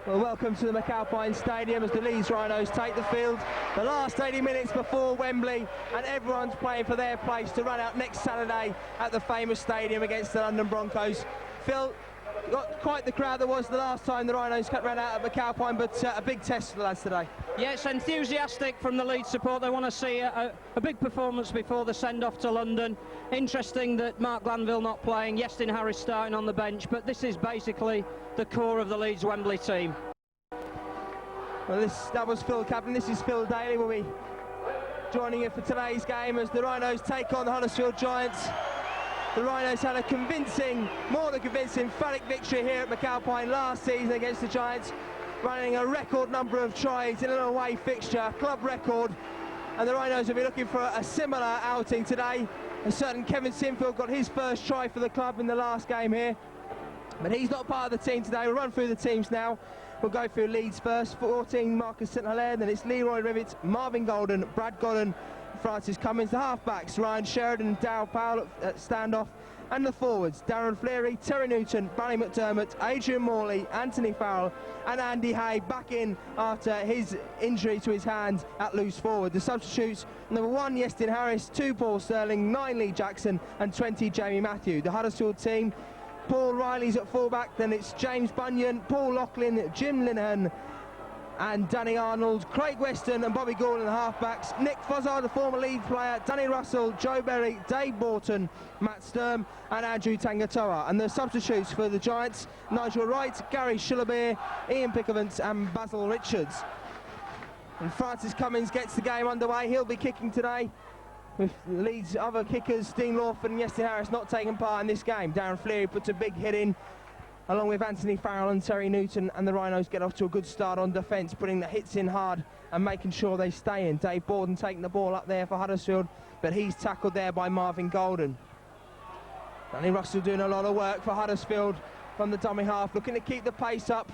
Well, welcome to the McAlpine Stadium as the Leeds Rhinos take the field. The last 80 minutes before Wembley, and everyone's playing for their place to run out next Saturday at the famous stadium against the London Broncos. Phil, got quite the crowd there was the last time the Rhinos ran out at McAlpine, but a big test for the lads today. Yeah, it's enthusiastic from the Leeds support. They want to see a big performance before the send-off to London. Interesting that Mark Glanville not playing, Iestyn Harris starting on the bench, but this is basically the core of the Leeds Wembley team. Well, that was Phil Captain. This is Phil Daly. We'll be joining you for today's game as the Rhinos take on the Huddersfield Giants. The Rhinos had a convincing, more than convincing, emphatic victory here at McAlpine last season against the Giants, running a record number of tries in an away fixture, club record, and the Rhinos will be looking for a similar outing today. A certain Kevin Sinfield got his first try for the club in the last game here, but he's not part of the team today. We'll run through the teams now. We'll go through Leeds first. 14, Marcus St Hilaire, then it's Leroy Rivett, Marvin Golden, Brad Godden, Francis Cummins. The halfbacks, Ryan Sheridan, Darryl Powell at standoff, and the forwards, Darren Fleary, Terry Newton, Barry McDermott, Adrian Morley, Anthony Farrell, and Andy Hay back in after his injury to his hand at loose forward. The substitutes, number 1, Iestyn Harris, 2, Paul Sterling, 9, Lee Jackson, and 20, Jamie Matthew. The Huddersfield team, Paul Riley's at fullback, then it's James Bunyan, Paul Loughlin, Jim Linehan, and Danny Arnold, Craig Weston and Bobby Gordon, the halfbacks, Nick Fozzard, the former Leeds player, Danny Russell, Joe Berry, Dave Borton, Matt Sturm and Andrew Tangatoa. And the substitutes for the Giants, Nigel Wright, Gary Shillabere, Ian Pickavant and Basil Richards. And Francis Cummins gets the game underway. He'll be kicking today, with Leeds' other kickers, Dean Lawford and Iestyn Harris, not taking part in this game. Darren Fleary puts a big hit in, along with Anthony Farrell and Terry Newton, and the Rhinos get off to a good start on defence, putting the hits in hard and making sure they stay in. Dave Borden taking the ball up there for Huddersfield, but he's tackled there by Marvin Golden. Danny Russell doing a lot of work for Huddersfield from the dummy half, looking to keep the pace up,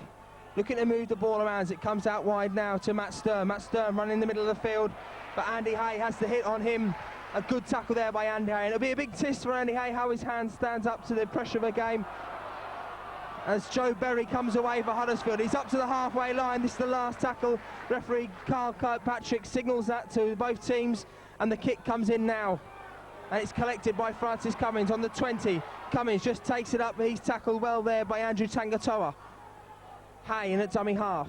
looking to move the ball around as it comes out wide now to Matt Sturm. Matt Sturm running in the middle of the field, but Andy Hay has the hit on him. A good tackle there by Andy Hay, and it'll be a big test for Andy Hay how his hand stands up to the pressure of a game. As Joe Berry comes away for Huddersfield, he's up to the halfway line. This is the last tackle. Referee Carl Kirkpatrick signals that to both teams, and the kick comes in now, and it's collected by Francis Cummins on the 20. Cummins just takes it up, but he's tackled well there by Andrew Tangatoa. Hay in at dummy half,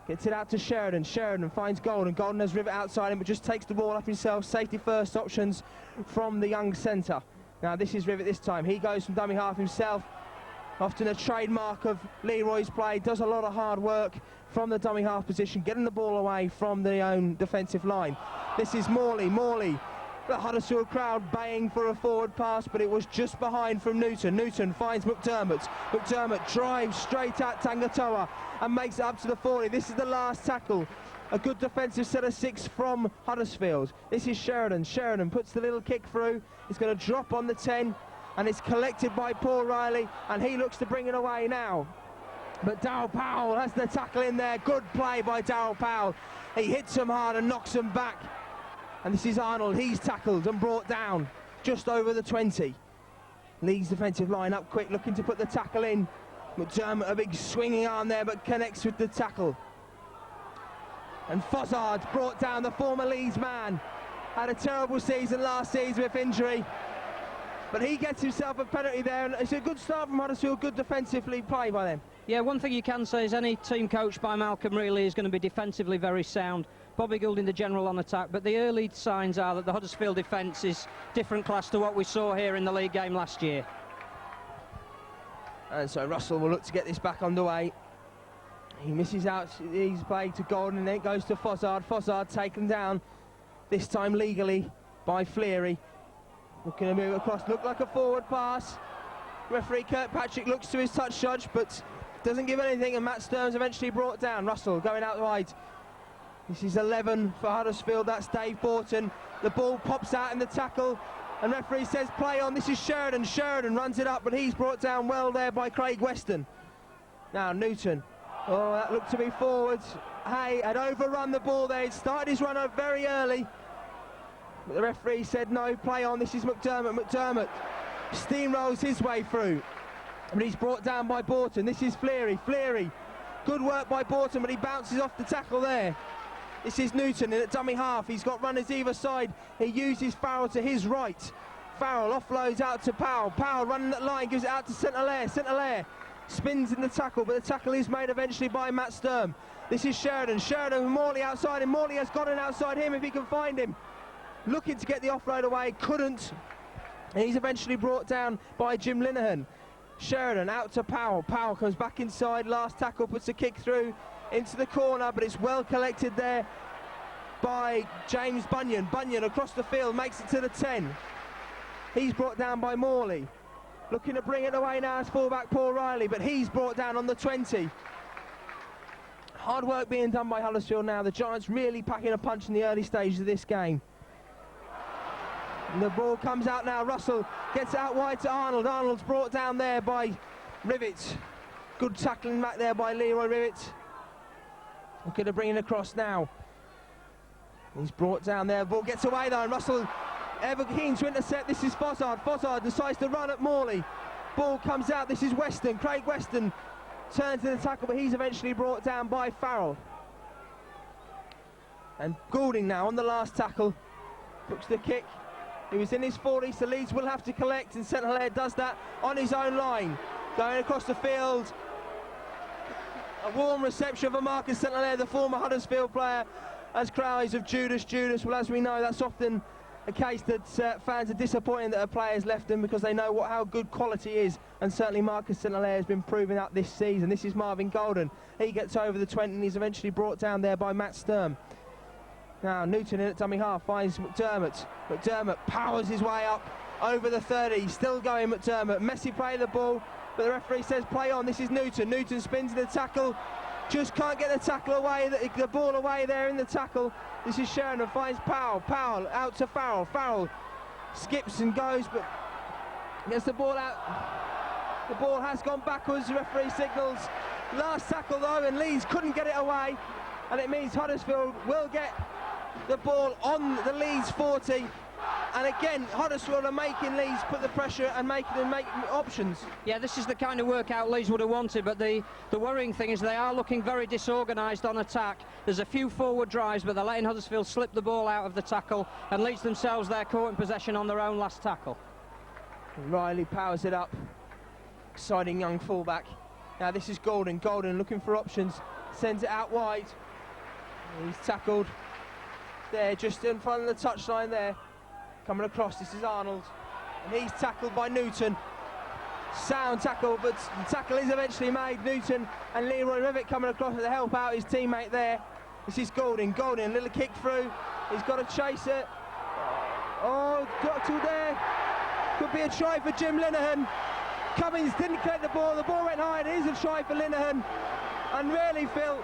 gets it out to Sheridan. Sheridan finds Golden. Golden has Rivett outside him, but just takes the ball up himself. Safety first options from the young centre. Now this is Rivett this time. He goes from dummy half himself. Often a trademark of Leroy's play, does a lot of hard work from the dummy half position, getting the ball away from their own defensive line. This is Morley. The Huddersfield crowd baying for a forward pass, but it was just behind from Newton. Newton finds McDermott. McDermott drives straight at Tangatoa and makes it up to the 40. This is the last tackle. A good defensive set of 6 from Huddersfield. This is Sheridan. Sheridan puts the little kick through. It's going to drop on the 10. And it's collected by Paul Riley, and he looks to bring it away now. But Darryl Powell has the tackle in there. Good play by Darryl Powell. He hits him hard and knocks him back. And this is Arnold. He's tackled and brought down just over the 20. Leeds defensive line up quick, looking to put the tackle in. McDermott, a big swinging arm there, but connects with the tackle. And Fozzard brought down the former Leeds man. Had a terrible season last season with injury, but he gets himself a penalty there, and it's a good start from Huddersfield, good defensively play by them. Yeah, one thing you can say is any team coached by Malcolm really is going to be defensively very sound. Bobby Goulding the general on attack, but the early signs are that the Huddersfield defence is different class to what we saw here in the league game last year. And so Russell will look to get this back underway. He misses out his play to Golden, and then it goes to Fozzard. Fozzard taken down, this time legally, by Fleary. Looking to move across, look like a forward pass. Referee Kirkpatrick looks to his touch judge, but doesn't give anything, and Matt Stearns eventually brought down. Russell going out wide. This is 11 for Huddersfield, that's Dave Borton. The ball pops out in the tackle, and referee says play on. This is Sheridan. Sheridan runs it up, but he's brought down well there by Craig Weston. Now Newton. Oh, that looked to be forwards. Hay had overrun the ball there. He'd started his run up very early, but the referee said no, play on. This is McDermott. McDermott steamrolls his way through, but he's brought down by Borton. This is Fleary. Fleary Good work by Borton, but he bounces off the tackle there. This is Newton in at dummy half. He's got runners either side. He uses Farrell to his right. Farrell offloads out to Powell. Powell running that line, gives it out to St-Hilaire. St-Hilaire spins in the tackle, but the tackle is made eventually by Matt Sturm. This is Sheridan. Sheridan with Morley outside him. Morley has got an outside him if he can find him. Looking to get the offload away, couldn't. And he's eventually brought down by Jim Linehan. Sheridan out to Powell. Powell comes back inside. Last tackle puts a kick through into the corner, but it's well collected there by James Bunyan. Bunyan across the field makes it to the 10. He's brought down by Morley. Looking to bring it away now as fullback Paul Riley, but he's brought down on the 20. Hard work being done by Huddersfield now. The Giants really packing a punch in the early stages of this game. And the ball comes out now. Russell gets out wide to Arnold. Arnold's brought down there by Rivett. Good tackling back there by Leroy Rivett. Looking to bring it across now. He's brought down there. Ball gets away though, and Russell ever keen to intercept. This is Fossard. Fossard decides to run at Morley. Ball comes out. This is Weston. Craig Weston turns to the tackle, but he's eventually brought down by Farrell. And Goulding now on the last tackle. Books the kick. He was in his 40s, so Leeds will have to collect, and St-Hilaire does that on his own line. Going across the field. A warm reception for Marcus St-Hilaire, the former Huddersfield player, as cries of Judas, Judas. Well, as we know, that's often a case that fans are disappointed that a player's left them because they know how good quality is, and certainly Marcus St-Hilaire has been proving that this season. This is Marvin Golden. He gets over the 20 and he's eventually brought down there by Matt Sturm. Now Newton in at dummy half finds McDermott. McDermott powers his way up over the 30. Still going McDermott. Messi play the ball, but the referee says play on. This is Newton. Newton spins in the tackle. Just can't get the tackle away, the ball away there in the tackle. This is Sheridan, finds Powell. Powell out to Farrell. Farrell skips and goes, but gets the ball out. The ball has gone backwards, the referee signals. Last tackle though, and Leeds couldn't get it away. And it means Huddersfield will get the ball on the Leeds 40. And again, Huddersfield are making Leeds put the pressure and making them make options. Yeah, this is the kind of workout Leeds would have wanted, but the worrying thing is they are looking very disorganised on attack. There's a few forward drives, but they're letting Huddersfield slip the ball out of the tackle, and Leeds themselves, they're caught in possession on their own last tackle. Riley powers it up. Exciting young fullback. Now this is Golden. Golden looking for options. Sends it out wide. He's tackled there, just in front of the touchline there. Coming across, this is Arnold, and he's tackled by Newton. Sound tackle, but the tackle is eventually made. Newton and Leroy Rivett coming across to help out his teammate there. This is Goulding. Goulding, a little kick through. He's got to chase it. Oh, got to there. Could be a try for Jim Linehan. Cummins didn't collect the ball. The ball went high. It is a try for Linehan. And really, Phil,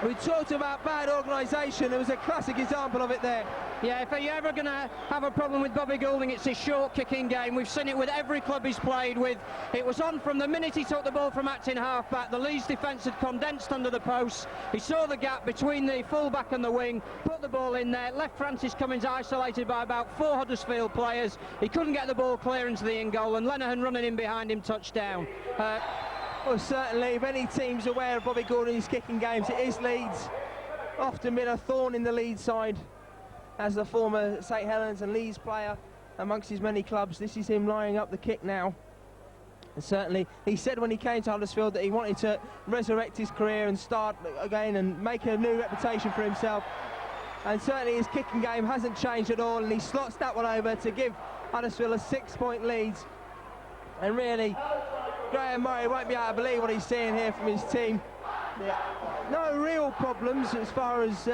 we talked about bad organisation. There was a classic example of it there. Yeah, if you're ever going to have a problem with Bobby Goulding, it's his short kicking game. We've seen it with every club he's played with. It was on from the minute he took the ball from acting half-back. The Leeds defence had condensed under the posts. He saw the gap between the full-back and the wing, put the ball in there, left Francis Cummins isolated by about 4 Huddersfield players. He couldn't get the ball clear into the in-goal, and Linehan running in behind him, touchdown. Well, certainly, if any team's aware of Bobby Goulding's kicking games, it is Leeds. Often been a thorn in the Leeds side. As the former St Helens and Leeds player amongst his many clubs, this is him lining up the kick now. And certainly, he said when he came to Huddersfield that he wanted to resurrect his career and start again and make a new reputation for himself. And certainly his kicking game hasn't changed at all, and he slots that one over to give Huddersfield a 6-point lead. And really, Graham Murray won't be able to believe what he's seeing here from his team. No real problems as far as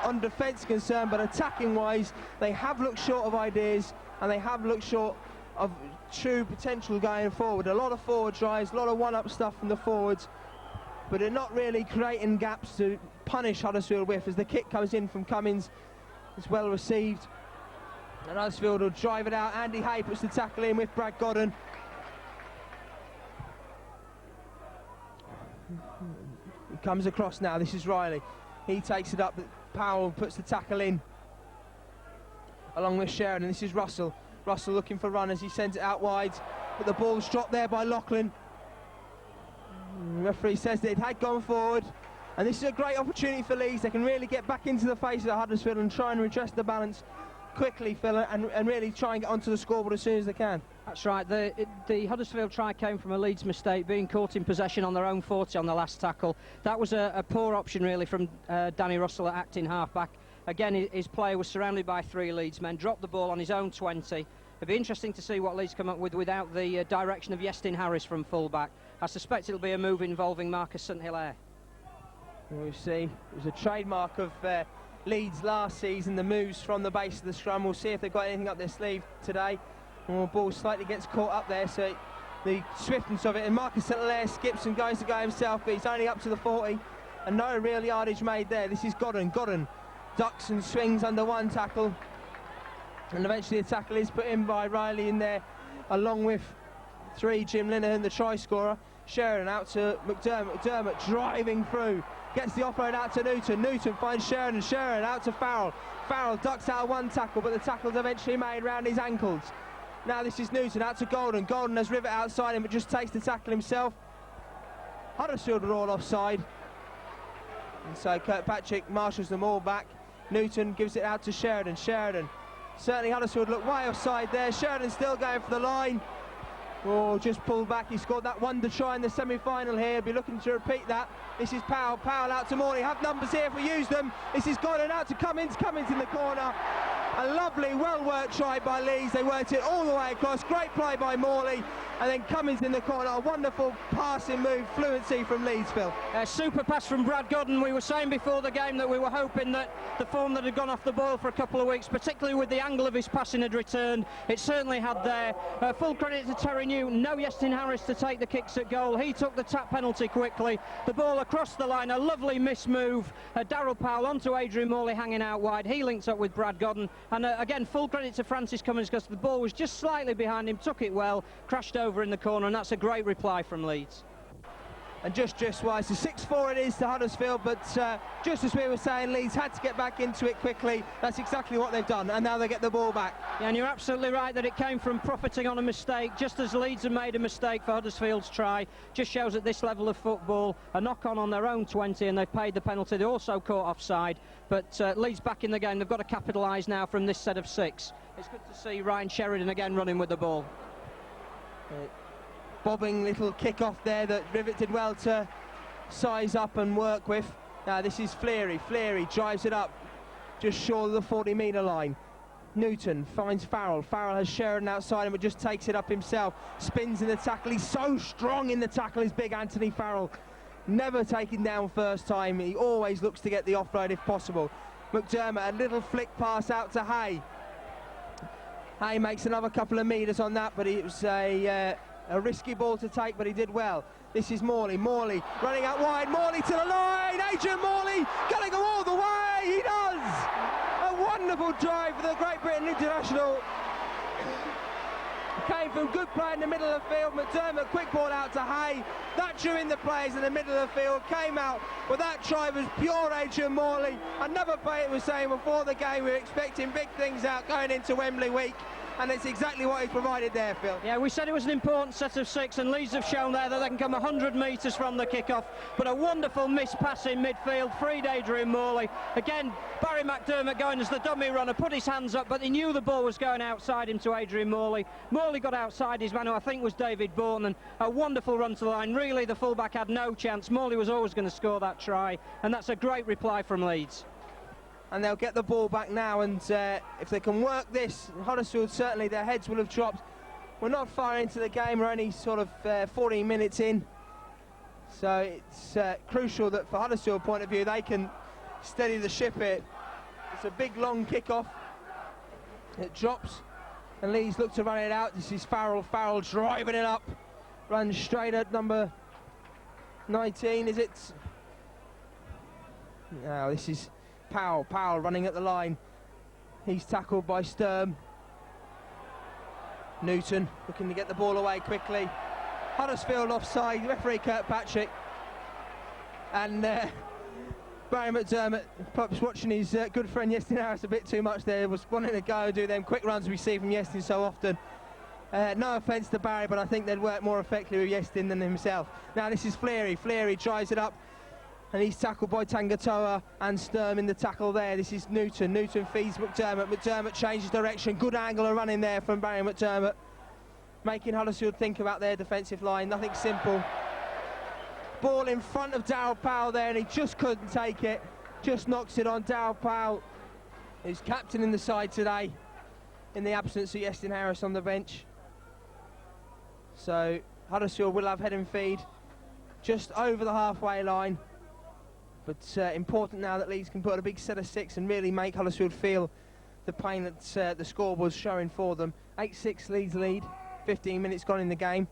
on defence concerned, but attacking wise they have looked short of ideas and they have looked short of true potential going forward. A lot of forward drives, a lot of one-up stuff from the forwards, but they're not really creating gaps to punish Huddersfield with, as the kick comes in from Cummins. It's well received, and Huddersfield will drive it out. Andy Hay puts the tackle in with Brad Godden. He comes across now. This is Riley. He takes it up. Powell puts the tackle in along with Sheridan. This is Russell. Russell looking for runners. He sends it out wide, but the ball's dropped there by Lachlan. referee says that it had gone forward, and this is a great opportunity for Leeds. They can really get back into the face of Huddersfield and try and redress the balance quickly, Phil, and really try and get onto the scoreboard as soon as they can. That's right. The Huddersfield try came from a Leeds mistake, being caught in possession on their own 40 on the last tackle. That was a poor option really from Danny Russell at acting half-back. Again, his player was surrounded by 3 Leeds men, dropped the ball on his own 20. It'll be interesting to see what Leeds come up with without the direction of Iestyn Harris from full-back. I suspect it'll be a move involving Marcus St Hilaire. We'll see. It was a trademark of Leeds last season, the moves from the base of the scrum. We'll see if they've got anything up their sleeve today. And the ball slightly gets caught up there, so the swiftness of it. And Marcus St Hilaire skips and goes to go himself, but he's only up to the 40. And no real yardage made there. This is Godden. Godden ducks and swings under one tackle. And eventually the tackle is put in by Riley in there, along with 3, Jim Linehan, the try scorer. Sheridan out to McDermott. McDermott driving through. Gets the offload out to Newton. Newton finds Sheridan. Sheridan out to Farrell. Farrell ducks out one tackle, but the tackle's eventually made round his ankles. Now this is Newton out to Golden. Golden has Rivet outside him, but just takes the tackle himself. Huddersfield are all offside. And so Kirkpatrick marshals them all back. Newton gives it out to Sheridan. Sheridan. Certainly Huddersfield look way offside there. Sheridan still going for the line. Oh, just pulled back. He scored that wonder try in the semi-final here. He'll be looking to repeat that. This is Powell. Powell out to Morley. Have numbers here if we use them. This is Godden out to Cummins. Cummins in the corner. A lovely, well-worked try by Leeds. They worked it all the way across. Great play by Morley. And then Cummins in the corner. A wonderful passing move. Fluency from Leeds, Phil. A super pass from Brad Godden. We were saying before the game that we were hoping that the form that had gone off the ball for a couple of weeks, particularly with the angle of his passing, had returned. It certainly had there. Full credit to Terry Newton. No Iestyn Harris to take the kicks at goal. He took the tap penalty quickly. The ball across the line. A lovely miss move. Darryl Powell onto Adrian Morley hanging out wide. He linked up with Brad Godden. And again, full credit to Francis Cummins because the ball was just slightly behind him. Took it well. Crashed over in the corner, and that's a great reply from Leeds. And just wise, so 6-4 it is to Huddersfield, but just as we were saying, Leeds had to get back into it quickly. That's exactly what they've done, and now they get the ball back. Yeah, and you're absolutely right that it came from profiting on a mistake, just as Leeds have made a mistake for Huddersfield's try. Just shows at this level of football, a knock-on on their own 20, and they've paid the penalty. They also caught offside, but Leeds back in the game. They've got to capitalise now from this set of 6. It's good to see Ryan Sheridan again running with the ball. Bobbing little kick-off there that Rivet did well to size up and work with. Now this is Fleary. Fleary drives it up just short of the 40-metre line. Newton finds Farrell. Farrell has Sheridan outside him, but just takes it up himself. Spins in the tackle. He's so strong in the tackle, is big Anthony Farrell. Never taken down first time. He always looks to get the offload if possible. McDermott, a little flick pass out to Hay. Hay makes another couple of metres on that, but it was a risky ball to take, but he did well. This is Morley. Morley running out wide. Morley to the line. Adrian Morley gonna go all the way. He does. A wonderful drive for the Great Britain International. Came from good play in the middle of the field. McDermott, quick ball out to Hay. That drew in the players in the middle of the field. Came out, but that try was pure Adrian Morley. Another player was saying before the game we were expecting big things out going into Wembley week. And it's exactly what he's provided there, Phil. Yeah, we said it was an important set of 6, and Leeds have shown there that they can come 100 metres from the kick-off. But a wonderful miss pass in midfield, freed Adrian Morley. Again, Barry McDermott going as the dummy runner, put his hands up, but he knew the ball was going outside him to Adrian Morley. Morley got outside his man, who I think was David Bourne, and a wonderful run to the line. Really, the fullback had no chance. Morley was always going to score that try, and that's a great reply from Leeds. And they'll get the ball back now, and if they can work this, Huddersfield, certainly their heads will have dropped. We're not far into the game, we're only sort of 14 minutes in, so it's crucial that for Huddersfield point of view they can steady the ship here. It's a big long kick-off. It drops, and Leeds look to run it out. This is Farrell. Farrell driving it up, runs straight at number 19, is it? Now this is Powell. Powell running at the line. He's tackled by Sturm. Newton looking to get the ball away quickly. Huddersfield offside. Referee Kirkpatrick. And Barry McDermott, perhaps watching his good friend Iestyn Harris a bit too much there, was wanting to go and do them quick runs we see from Iestyn so often. No offence to Barry, but I think they'd work more effectively with Yestin than himself. Now this is Fleary. Fleary drives it up, and he's tackled by Tangatoa and Sturm in the tackle there. This is Newton. Newton feeds McDermott. McDermott changes direction. Good angle of running there from Barry McDermott, making Huddersfield think about their defensive line. Nothing simple. Ball in front of Darryl Powell there, and he just couldn't take it. Just knocks it on. Darryl Powell, who's captain in the side today, in the absence of Yestin Harris on the bench. So Huddersfield will have head and feed just over the halfway line. But important now that Leeds can put a big set of 6 and really make Huddersfield feel the pain that the scoreboard's showing for them. 8-6 Leeds lead, 15 minutes gone in the game.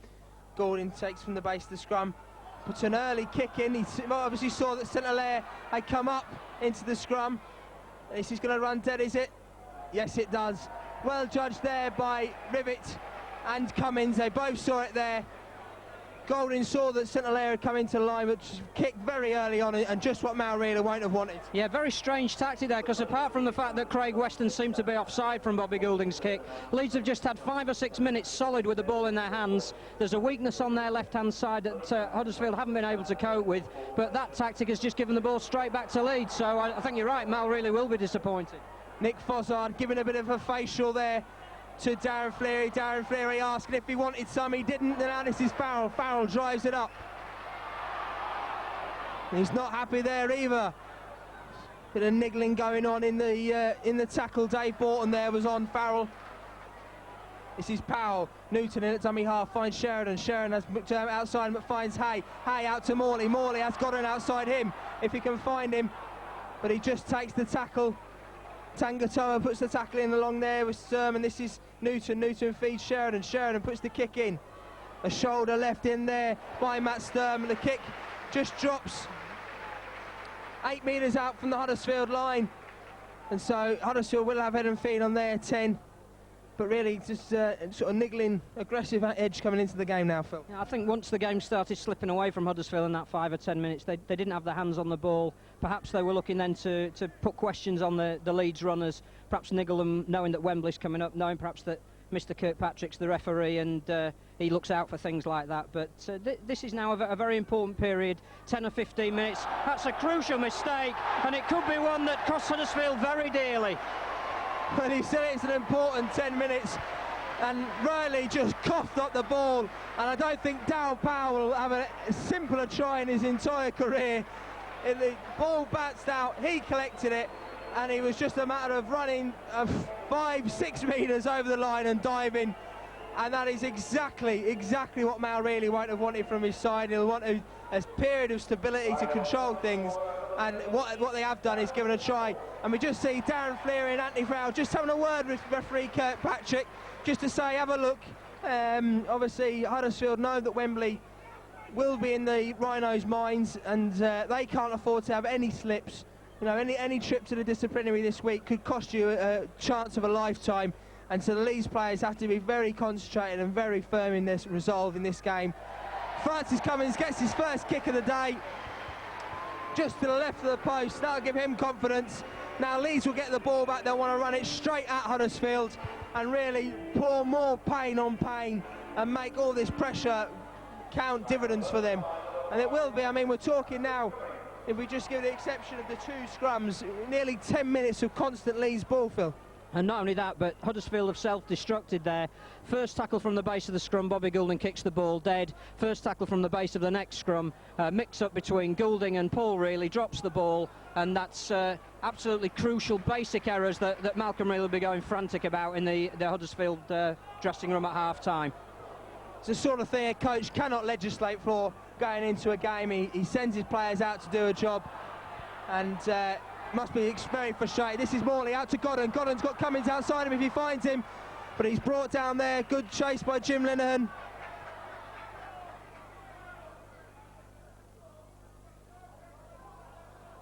Gordon takes from the base of the scrum, puts an early kick in. He obviously saw that St-Hilaire had come up into the scrum. This is going to run dead, is it? Yes, it does. Well judged there by Rivet and Cummins. They both saw it there. Golding saw that St-Hilaire had come into line, but kicked very early on, and just what Malrila won't have wanted. Yeah, very strange tactic there, because apart from the fact that Craig Weston seemed to be offside from Bobby Goulding's kick, Leeds have just had 5 or 6 minutes solid with the ball in their hands. There's a weakness on their left-hand side that Huddersfield haven't been able to cope with, but that tactic has just given the ball straight back to Leeds, so I think you're right, Malrila will be disappointed. Nick Fossard giving a bit of a facial there to Darren Fleary. Darren Fleary asking if he wanted some, he didn't, and now this is Farrell. Farrell drives it up. He's not happy there either. Bit of niggling going on in the tackle. Dave Borton there was on Farrell. This is Powell. Newton in at dummy half, finds Sheridan. Sheridan has McDermott outside, but finds Hay. Hay out to Morley. Morley has got it outside him, if he can find him, but he just takes the tackle. Tangatoa puts the tackle in along there with Sturm, and this is Newton. Newton feeds Sheridan. Sheridan puts the kick in. A shoulder left in there by Matt Sturm, and the kick just drops 8 metres out from the Huddersfield line. And so Huddersfield will have head and feet on their 10. But really just sort of niggling, aggressive edge coming into the game now, Phil. Yeah, I think once the game started slipping away from Huddersfield in that 5 or 10 minutes, they didn't have their hands on the ball. Perhaps they were looking then to put questions on the Leeds runners, perhaps niggle them, knowing that Wembley's coming up, knowing perhaps that Mr Kirkpatrick's the referee and he looks out for things like that. But this is now a very important period, 10 or 15 minutes. That's a crucial mistake, and it could be one that costs Huddersfield very dearly. Well, he said it's an important 10 minutes, and Riley just coughed up the ball, and I don't think Darryl Powell will have a simpler try in his entire career. The ball bounced out, he collected it, and it was just a matter of running 5-6 metres over the line and diving, and that is exactly what Malrila won't have wanted from his side. He'll want a period of stability to control things, and what they have done is given a try. And we just see Darren Fleary and Anthony Farrell just having a word with referee Kirkpatrick, just to say, have a look. Obviously Huddersfield know that Wembley will be in the Rhinos' minds, and they can't afford to have any slips. You know, any trip to the disciplinary this week could cost you a chance of a lifetime, and so the Leeds players have to be very concentrated and very firm in this resolve in this game. Francis Cummins gets his first kick of the day, just to the left of the post. That'll give him confidence. Now Leeds will get the ball back. They'll want to run it straight at Huddersfield and really pour more pain on pain and make all this pressure count dividends for them. And it will be. I mean, we're talking now, if we just give the exception of the 2 scrums, nearly 10 minutes of constant Leeds ball, Phil. And not only that, but Huddersfield have self-destructed there. First tackle from the base of the scrum, Bobby Goulding kicks the ball dead. First tackle from the base of the next scrum, mix-up between Goulding and Paul Reilly, drops the ball, and that's absolutely crucial basic errors that Malcolm Reilly will be going frantic about in the Huddersfield dressing room at half-time. It's the sort of thing a coach cannot legislate for going into a game. He sends his players out to do a job, and must be very frustrated. This is Morley out to Godden. Godden's got Cummins outside him if he finds him, but he's brought down there. Good chase by Jim Linehan.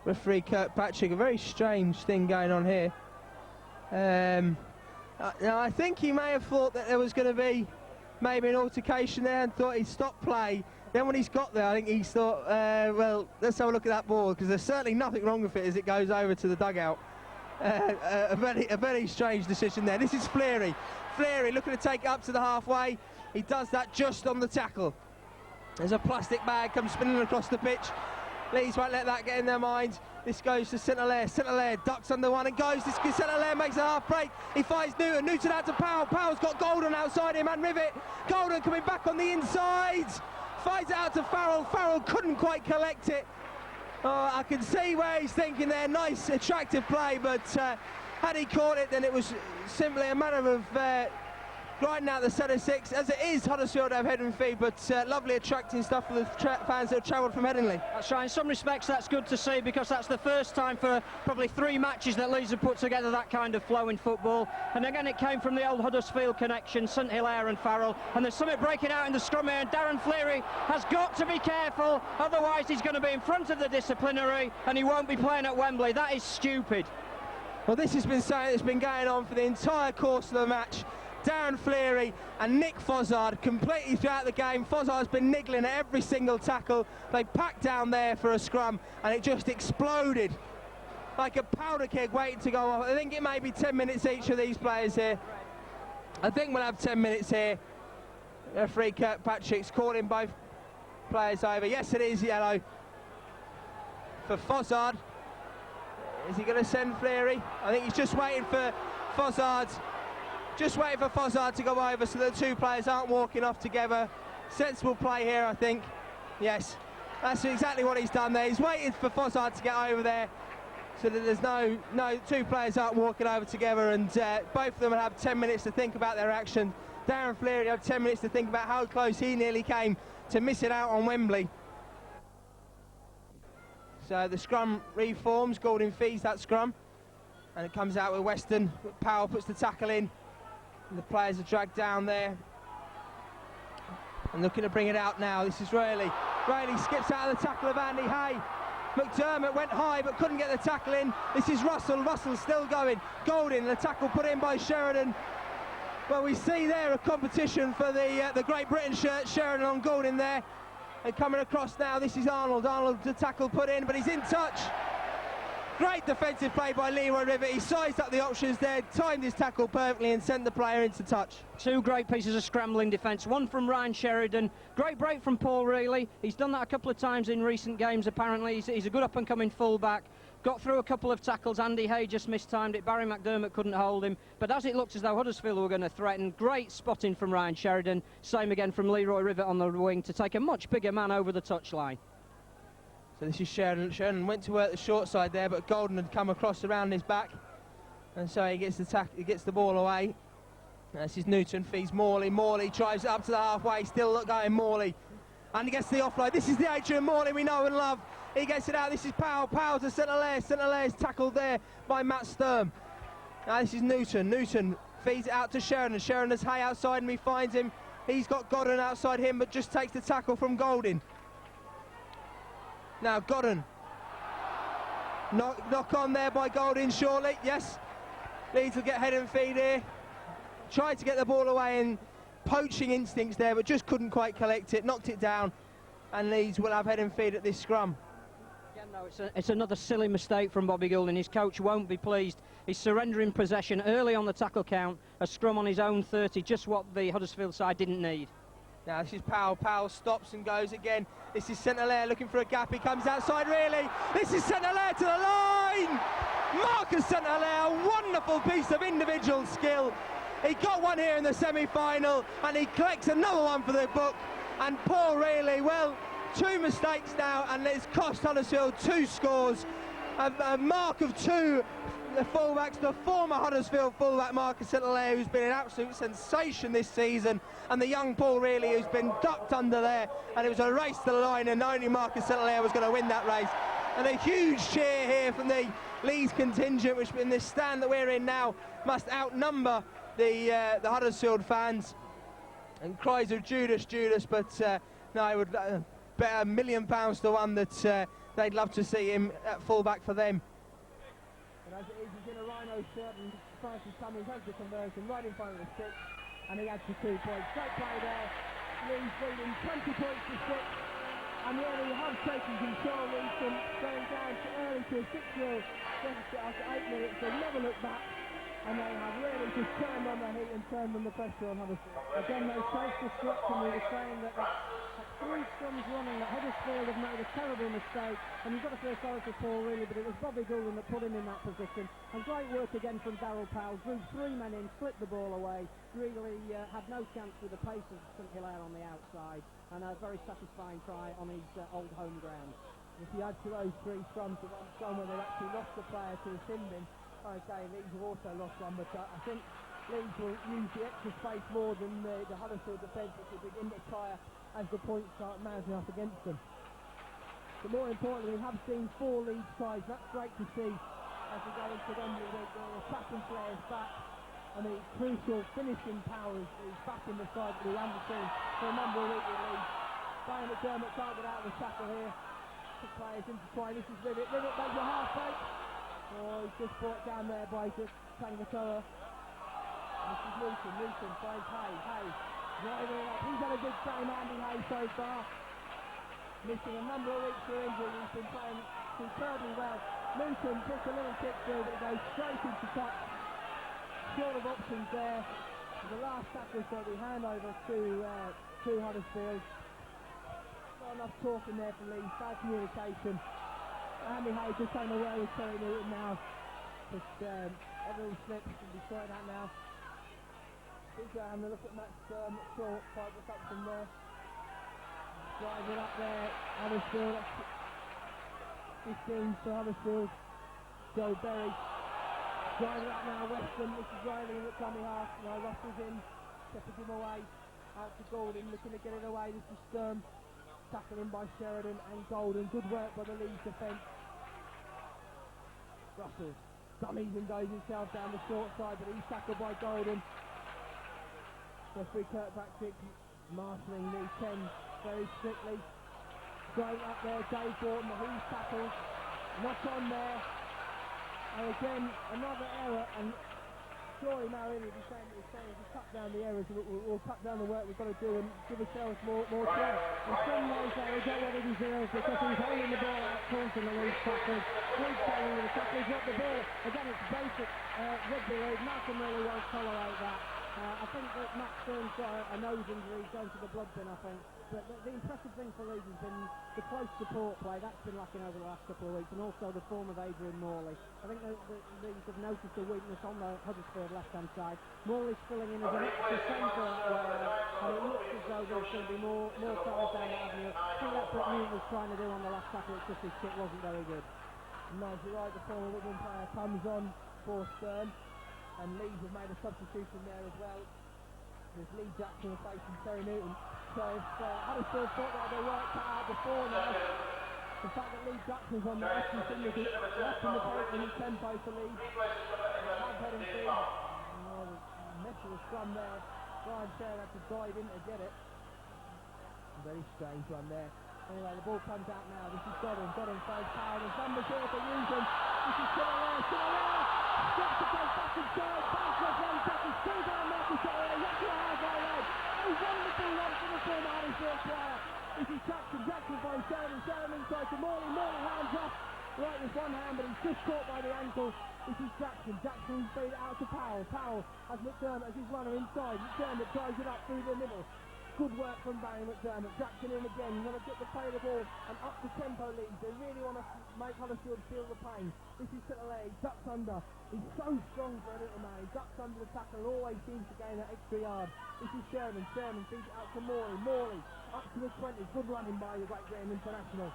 Referee Kirkpatrick, a very strange thing going on here. Now I think he may have thought that there was going to be maybe an altercation there and thought he'd stop play. Then when he's got there, I think he's thought, well, let's have a look at that ball, because there's certainly nothing wrong with it as it goes over to the dugout. A very strange decision there. This is Fleary. Fleary looking to take it up to the halfway. He does that just on the tackle. There's a plastic bag comes spinning across the pitch. Leeds won't let that get in their minds. This goes to St-Hilaire. St-Hilaire ducks under one and goes. This St-Hilaire makes a half break. He finds Newton. Newton out to Powell. Powell's got Golden outside him and Rivet. Golden coming back on the inside. Finds it out to Farrell. Farrell couldn't quite collect it. Oh, I can see where he's thinking there. Nice, attractive play, but had he caught it, then it was simply a matter of grinding out the centre six. As it is, Huddersfield have head and feed, but lovely attracting stuff for the fans that have travelled from Headingley. That's right. In some respects, that's good to see, because that's the first time for probably 3 matches that Leeds have put together that kind of flow in football. And again, it came from the old Huddersfield connection, St Hilaire and Farrell. And there's something breaking out in the scrum here, and Darren Fleary has got to be careful, otherwise he's going to be in front of the disciplinary and he won't be playing at Wembley. That is stupid. Well, this has been something that's been going on for the entire course of the match. Darren Fleary and Nick Fozzard completely throughout the game. Fozzard's been niggling at every single tackle. They packed down there for a scrum and it just exploded like a powder keg waiting to go off. I think it may be 10 minutes each of these players here. I think we'll have 10 minutes here. Referee Kirkpatrick's calling both players over. Yes, it is yellow for Fozzard. Is he going to send Fleary? I think he's just waiting for Fozzard. Just waiting for Fozzard to go over so that the 2 players aren't walking off together. Sensible play here, I think. Yes, that's exactly what he's done there. He's waited for Fozzard to get over there so that there's no 2 players aren't walking over together, and both of them will have 10 minutes to think about their action. Darren Fleary had 10 minutes to think about how close he nearly came to missing out on Wembley. So the scrum reforms. Goulding feeds that scrum and it comes out with Weston. Powell puts the tackle in. And the players are dragged down there and looking to bring it out now. This is Rayleigh. Rayleigh skips out of the tackle of Andy Hay. McDermott went high but couldn't get the tackle in. This is Russell. Russell's still going. Goulding, the tackle put in by Sheridan. Well, we see there a competition for the Great Britain shirt. Sheridan on Goulding there. And coming across now, this is Arnold. Arnold, the tackle put in, but he's in touch. Great defensive play by Leroy Rivet. He sized up the options there, timed his tackle perfectly and sent the player into touch. 2 great pieces of scrambling defence, one from Ryan Sheridan, great break from Paul Reilly. He's done that a couple of times in recent games apparently. He's a good up-and-coming full-back. Got through a couple of tackles. Andy Hay just mistimed it. Barry McDermott couldn't hold him. But as it looks as though Huddersfield were going to threaten, great spotting from Ryan Sheridan. Same again from Leroy Rivet on the wing to take a much bigger man over the touchline. So this is Sheridan. Sheridan went to work the short side there, but Golden had come across around his back, and so he gets the ball away. This is Newton, feeds Morley. Morley drives it up to the halfway, still going Morley, and he gets the offload. This is the Adrian Morley we know and love. He gets it out. This is Powell. Powell to St-Hilaire. St-Hilaire's tackled there by Matt Sturm. Now this is Newton. Newton feeds it out to Sheridan. Sheridan has Hay outside and he finds him. He's got Godden outside him, but just takes the tackle from Goulding. Now Godden, knock on there by Goulding shortly. Yes, Leeds will get head and feed here. Tried to get the ball away in poaching instincts there, but just couldn't quite collect it. Knocked it down, and Leeds will have head and feed at this scrum. Again, though, it's another silly mistake from Bobby Goulding. His coach won't be pleased. He's surrendering possession early on the tackle count. A scrum on his own 30, just what the Huddersfield side didn't need. Now this is Powell. Powell stops and goes again. This is St-Hilaire looking for a gap. He comes outside really. This is St-Hilaire to the line. Marcus St-Hilaire, a wonderful piece of individual skill. He got one here in the semi-final and he collects another one for the book. And Paul Reilly, well, 2 mistakes now and it's cost Huddersfield 2 scores. A mark of 2 the fullbacks, the former Huddersfield fullback Marcus St-Hilaire, who's been an absolute sensation this season, and the young Paul Reilly, who's been ducked under there, and it was a race to the line and only Marcus St-Hilaire was going to win that race. And a huge cheer here from the Leeds contingent, which in this stand that we're in now must outnumber the Huddersfield fans, and cries of Judas, Judas, but no, I would bet £1 million to 1 that they'd love to see him at fullback for them. But as it is, he's in a Rhino shirt and Francis Cummings has the conversion right in front of the stick, and he adds the 2 points. Great play there. Leeds leading 20 points to 6, and really have taken control. Leeds going down early to a 6-0 deficit after 8 minutes. They never look back. and they have really just turned on the heat and turned on the pressure on Huddersfield. Again, those self-destruction, we were saying that at 3 scrums running that Huddersfield have made a terrible mistake, and you've got to feel sorry for Paul really, but it was Bobby Goulden that put him in that position, and great work again from Darryl Powell, drew 3 men in, flipped the ball away, really had no chance with the pace of St Hilaire on the outside, and a very satisfying try on his old home ground. If you add to those 3 scrums, the one scrum where they actually lost the player to a sin bin, okay, Leeds have also lost one, but I think Leeds will use the extra space more than the Huddersfield defence, which will begin to tire as the points start mounting up against them. But more importantly, we have seen 4 Leeds tries. That's great to see as we go into Wembley. The attacking players back, and the crucial finishing power is back in the side that we haven't seen for a number of weeks at Leeds. Brian McDermott can't get out of the tackle here. The players intertwine. This is Rivet. Rivet makes a half break. Oh, he's just brought down there by just Tangatoa. This is Newton finds Hay. Driving it up. He's had a good game, Andy Hay, so far. Missing a number of weeks for injury. He's been playing superbly well. Newton puts a little kick through, but it goes straight into touch. Short of options there. The last tackle, so we hand over to Huddersfield. Not enough talking there for Leeds. Bad communication. Andy Hay just unaware with Terry Newton now. But every slip can be sorted out now. Big round, look at Matt Short, quite what's up from there. Drive it up there, Huddersfield, 15 for Huddersfield. Joe Berry. Drive it up now, Weston, this is driving in at dummy half. Now Russell's in, stepping him away. Out to Golden, looking to get it away, this is Sturm. Tackled in by Sheridan and Golden. Good work by the Leeds defence. Russell dummies and goes himself down the short side, but he's tackled by Golden. Referee Kirkpatrick marshalling the 10 very strictly. Straight up there, Dave Gordon, he's tackled. Not on there. And again, another error, and surely now really be saying what he's saying, if we cut down the errors, we'll cut down the work we've got to do and give ourselves more credit. And some knows that we get what he deserves because he's holding the ball out front in the Leeds tackle. Leeds tackling with the tackle, he's got the ball. Again, it's basic rugby league. Malcolm really won't tolerate that. I think that Matt Stern's got a nose injury, he's going to the blood bin, I think. But the impressive thing for Leeds has been the close support play. That's been lacking over the last couple of weeks, and also the form of Adrian Morley. I think the Leeds have noticed a weakness on the Huddersfield left-hand side. Morley's filling in as an extra centre that way, and it looks as though there's going to be more tries down that avenue. I think that's what Newton was trying to do on the last tackle, it's just his kick wasn't very good. No, you're right, the former Wigan player comes on for Stern. And Leeds have made a substitution there as well. There's Lee Jackson replacing Terry Newton. So if Huddersfield thought they had their work cut out before now, the fact that Lee Jackson's on the left and left in the pace and tempo for Leeds. Hard heading through. Mess of the scrum there. Brian Sherwood had to dive in to get it. Very strange one there. Anyway, the ball comes out now. This is Godden. Godden throws power. There's numbers here for Newton. This is Chilwell. Stops to go back inside, bounce off 1 second, still down Marcus Chilwell, that's your halfway line. A wonderful run from the former Huddersfield player. This is Jackson by Sheridan inside to Morley, hands up. Right with one hand, but he's just caught by the ankle. This is Jackson feed it out to Powell has McDermott as his runner inside. McDermott drives it up through the middle. Good work from Barry McDermott. Jackson in again. You want to get the play of the ball and up the tempo Leeds. They really want to make Huddersfield feel the pain. This is Sitalay. He ducks under. He's so strong for a little man. He ducks under the tackle. Always seems to gain that extra yard. This is Sherman. Sherman feeds it out to Morley. Up to the 20. Good running by the Great Britain International.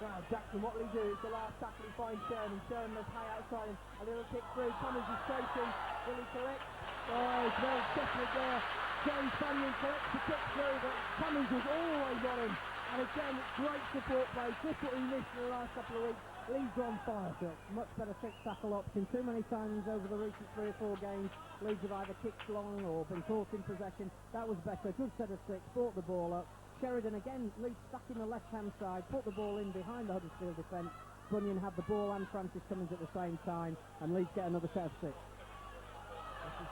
Now Jackson, what will he do? It's the last tackle. He finds Sherman. Sherman has Hay outside him. A little kick through. Cummins is straight in. Will he collect? Oh, it's well settled there. James Bunyan collects the kick through, but Cummins was always on him. And again, great support play, just what he missed in the last couple of weeks. Leeds are on fire, so much better fixed tackle option. Too many times over the recent 3 or 4 games, Leeds have either kicked long or been caught in possession. That was better, good set of 6, brought the ball up. Sheridan again, Leeds stuck in the left-hand side, put the ball in behind the Huddersfield defence. Bunyan had the ball and Francis Cummins at the same time, and Leeds get another set of 6.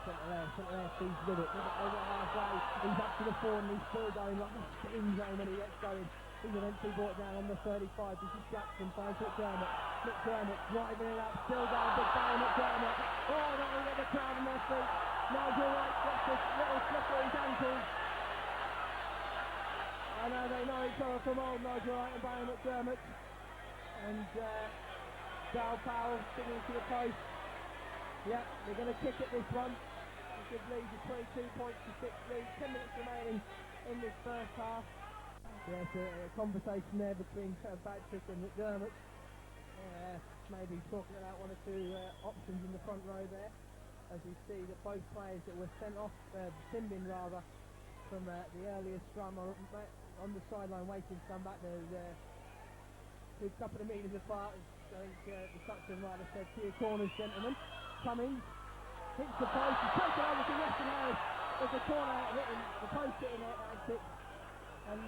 Sitalay feeds with it over halfway, he's up to the 4 and he's still going like a spin zone when he gets going. He's eventually brought down on the 35, this is Jackson, finds McDermott driving it up, still down, big down McDermott, Oh, that will get the crowd on their feet. Nigel Wright gets this little slip at his ankles. I know they know each other from old, Nigel Wright and Barry McDermott. And Dal Powell sticking to the post. Yeah, they're going to kick at this one. It gives Leeds a 22 points to 6 lead. 10 minutes remaining in this first half. Yes, a conversation there between Patrick and McDermott. Maybe talking about one or two options in the front row there. As we see that both players that were sent off, Simbin rather, from the earlier scrum are on the sideline waiting to come back. They're a couple of metres apart. I think the touchman might have said to your corners, gentlemen. Cummings hits the post, he's taken over to Weston Harris. There's a corner hitting the post hitting it at 6. And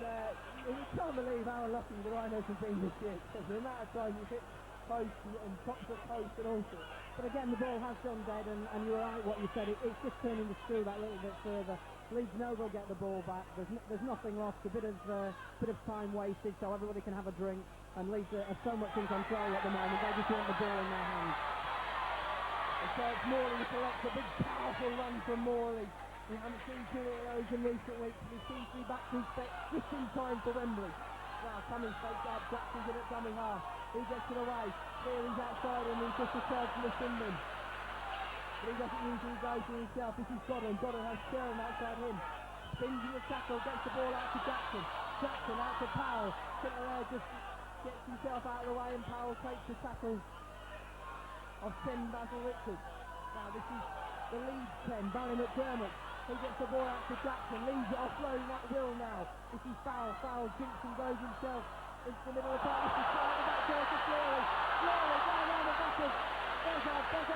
you can't believe how lucky the Rhinos have been this year, because the amount of times you hit post and tops of post and all sorts. But again, the ball has gone dead, and you're right what you said. It's just turning the screw that little bit further. Leeds know they'll get the ball back. There's nothing lost. A bit of time wasted, so everybody can have a drink. And Leeds are so much in control at the moment. They just want the ball in their hands. And so it's Morley who collects a big, powerful run from Morley. We haven't seen two of those in recent weeks. He seems to be back to his spec just in time for Wembley. Now, Cummings takes out Jackson's in at dummy half. He gets it away. Cleary's outside and he's just returned from the Simbin. But he doesn't usually go to himself. This is Godden. Godden has Sharon outside him. Spins in the tackle, gets the ball out to Jackson. Jackson out to Powell. Sittler just gets himself out of the way and Powell takes the tackle of 10 Basil Richards. Now this is the Leeds 10, Barry McDermott. He gets the ball out to Jackson. Leeds are offloading that Will now. This is Fowl. Fowl jinks and goes himself into the middle of the park. This is Fowl back there to Cleary. Cleary down around the back of Bozard goes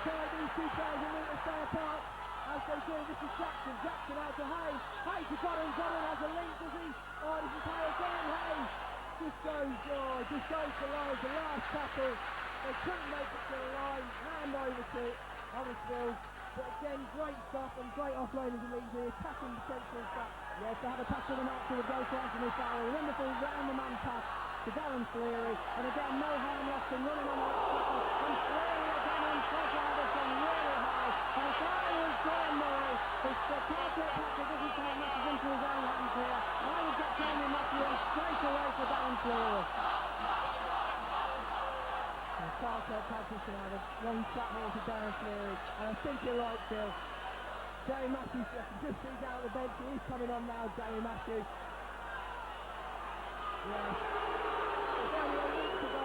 hard. These two players are going to stay apart. As they do, this is Jackson. Jackson out to Hay. Hay to Godden. Godden has a link, does he? Oh, this is Hay again. Hay just goes to line. The last tackle. They couldn't make it to the line. Hand over to Huddersfield. But again, great stuff and great offloaders in Leeds. The attacking potential is back. Yes, they had a pass to the mark to the goal to Anthony Farrell. Wonderful round the man pass to Darren Cleary. And again, no harm lost in running on that tackle. And Cleary again on top of this one really high. And if that was Graham Murray, his Patrick doesn't take matches into his own hands here. I would get Jamie Matthew straight away for Darren Cleary. Carl Kirkpatrick had a long shot here to Darren Cleary, and I think you're right, Phil. Jerry Matthews just sees out the bench. He's coming on now, Jerry Matthews. Yeah. There's only a week to go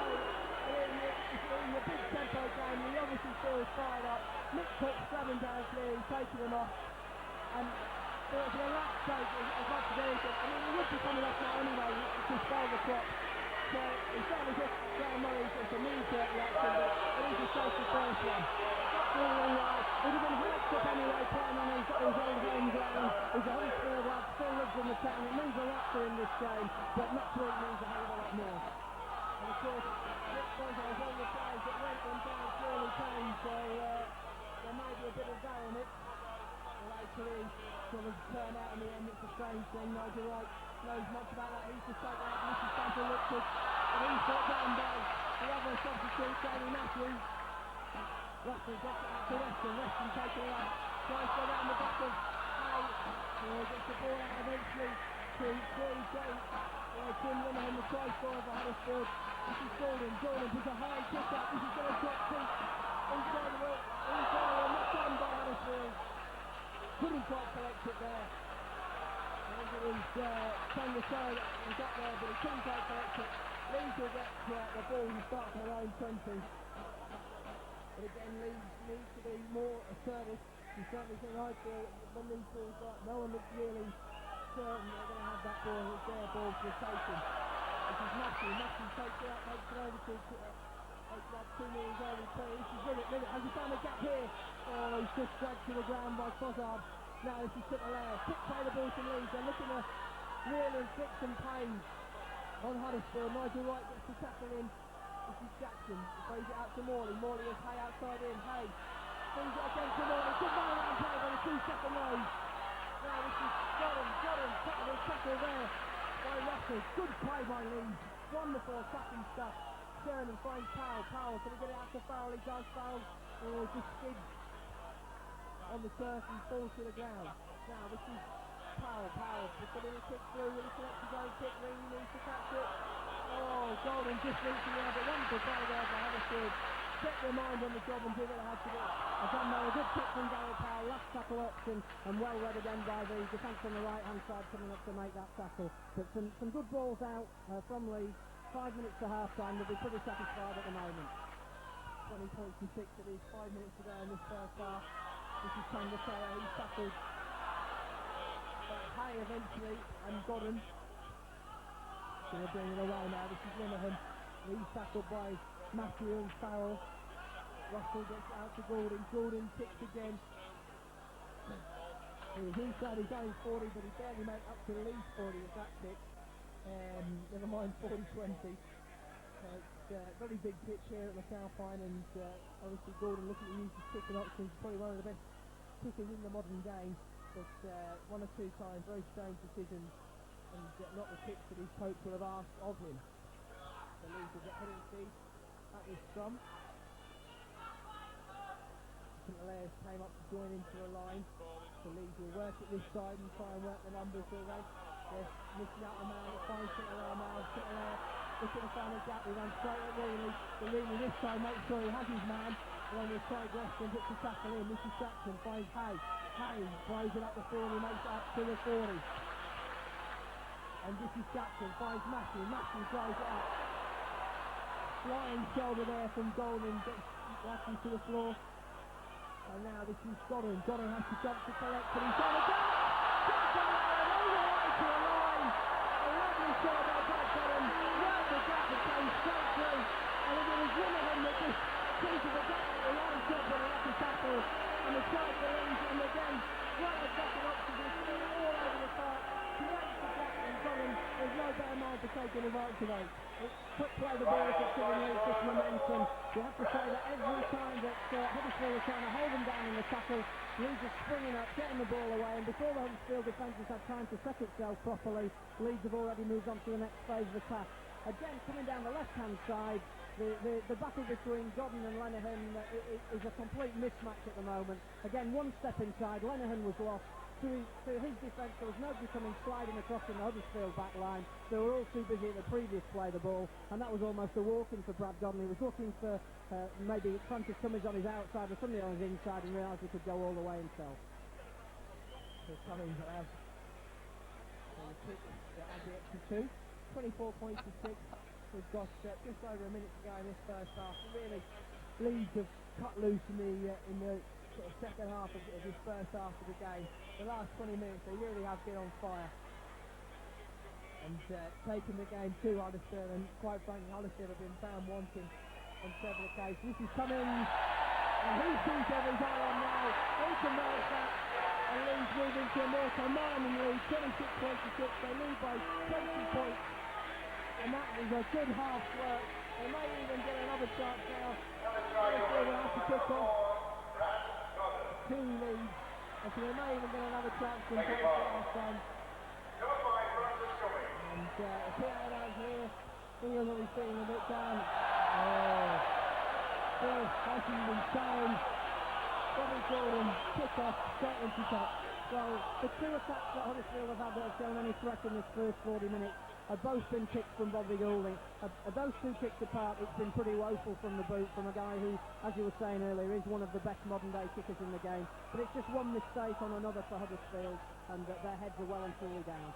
in the big tempo game. He obviously feels fired up. Nick Cook grabbing Darren Cleary, taking him off, and for the last stage, as much as anything, I mean, he would be coming off now anyway to spell the clock. So it's certainly just Graham Murray's just a knee-jerk reaction, but it is a safe first one. That's all right. It would have been hyped up anyway, playing on his own home ground. He's a Huddersfield lad, still lives in the town. It means a lot to him this game, but next week means a hell of a lot more. And of course, Nick Bozard was one of the players that went when Darren Cleary came, so there may be a bit of that in it. Later he sort of turned out in the end. It's a strange thing. Nigel Wright knows much about that. He's just taken out Mrs. Santa Richards, and he's got down by the other substitute, Jamie Matthews. Russell gets it out to Weston. Weston taking it out. Tries to go down the back of Hay. Gets the ball out eventually to Corey Jones. Tim Linehan, the try scorer for Huddersfield. This is Jordan. Jordan puts a high kick out. This is going to drop deep inside the world. Inside the world. Not done by Huddersfield. Couldn't quite collect it there. I think it was Tanya Side that was up there, but he couldn't quite collect it. Leeds will get the ball and start from their own 20. But again, Leeds need to be more assertive. You certainly think I feel when these balls like no one looks really certain they're going to have that ball. It's their ball for the taking. This is Matthew. Matthew takes it up, makes it over to like 2 metres over to this is Rivet. Has he found a gap here? Oh, he's just dragged to the ground by Bozard. Now this is Sittler. Quick play the ball to Leeds. They're looking to really inflict some pain on Huddersfield. Nigel Wright gets the tackle in. This is Jackson. He plays it out to Morley. Morley has Hay outside in. Hay brings it again to Morley. Good run around play on a 2-second load. Now this is Godden. Tackle there by Russell. Good play by Leeds. Wonderful attacking stuff. Sheridan finds Powell. Can he get it out to Farrell? He does. Farrell or just skids on the turf and falls to the ground. Now this is Powell, putting a kick through, really selects his own kick, really needs to catch it. Oh, Golden just reaching out, but wonderful play there for Huddersfield. Set their mind on the job and do what they had to do. Again, though, a good kick from Gary Powell, last tackle option, and well read again by the defence on the right-hand side coming up to make that tackle. But some good balls out from Leeds. 5 minutes to half-time, they'll be pretty satisfied at the moment. 20 points and 6 it is, 5 minutes to go in this first half. This is Tangasea, he's tackled Hay eventually, and Godden. Going to bring it away now, this is Linehan. He's tackled by Matthew and Farrell. Russell gets out to Gordon kicks again. He's inside his own 40, but he barely made up to the Leeds 40 with that kick. Never mind 40-20. It's a very big pitch here at McAlpine, and obviously Gordon looking to use his kicking options, probably one of the best kickers in the modern game, but one or two times very strange decisions, and not the kicks that his coach would have asked of him. The Leeds will get heading speed at this scrum. Hilaire came up to join into the line. The Leeds will work at this side and try and work the numbers away. They're missing out a man that finds Hilaire now. Hilaire looking to find a gap. He runs straight at Reilly. The Reilly this time makes sure he has his man. Along with Craig Weston, puts the tackle in. This is Jackson, finds Hay. Hay throws it up the 40, makes it up to the 40. And this is Jackson, finds Matthew. Matthew throws it up. Flying shoulder there from Golden, gets Matthew to the floor. And now this is Godden. Godden has to jump to collect, but he's done it. Jackson all the way to the line. A lovely shot by Brad Godden. Right the gap and came straight through. And it was Linehan that just sees the gap at the line shot, but he has to tackle. And the side believes, and again, right the second option is all over the park. Creates the gap, and Godden, there's no better mind for taking the right today. Quick play the ball for giving Leeds this momentum. You have to say that every time that Huddersfield are trying to hold them down in the tackle, Leeds are springing up, getting the ball away, and before the Huddersfield defence has had time to set itself properly, Leeds have already moved on to the next phase of attack. Again, coming down the left-hand side, the battle between Godden and Linehan is a complete mismatch at the moment. Again, one step inside, Linehan was lost. To his defence, there was nobody coming sliding across in the Huddersfield back line. They were all too busy at the previous play the ball, and that was almost a walk-in for Brad Godden. He was looking for maybe Francis Cummings on his outside or somebody on his inside, and realised he could go all the way himself. So Cummings has the kick that has the extra 2. 24 points to 6. We've got just over a minute to go in this first half. Really, Leeds have cut loose in the sort of second half of this first half of the game. The last 20 minutes they really have been on fire and taken the game to Huddersfield, and quite frankly Huddersfield have been found wanting on several occasions. This is Cummings, and he sees every eye on now. He converts that, and Leeds move into a more commanding lead, 26 points to 6. They lead by 20 points, and that is a good half work. They may even get another chance now. Huddersfield will have to kick off 2 leads, and so they may even get another chance to take the last time. And a bit out here, England will be feeling a bit down. Bill hasn't been shown. Bobby Gordon, kick off, straight into top. So the 2 attacks that Huddersfield have had that have shown any threat in this first 40 minutes have both been kicks from Bobby Goulding. Those 2 kicks apart, it's been pretty woeful from the boot, from a guy who, as you were saying earlier, is one of the best modern day kickers in the game. But it's just one mistake on another for Huddersfield, and their heads are well and truly down.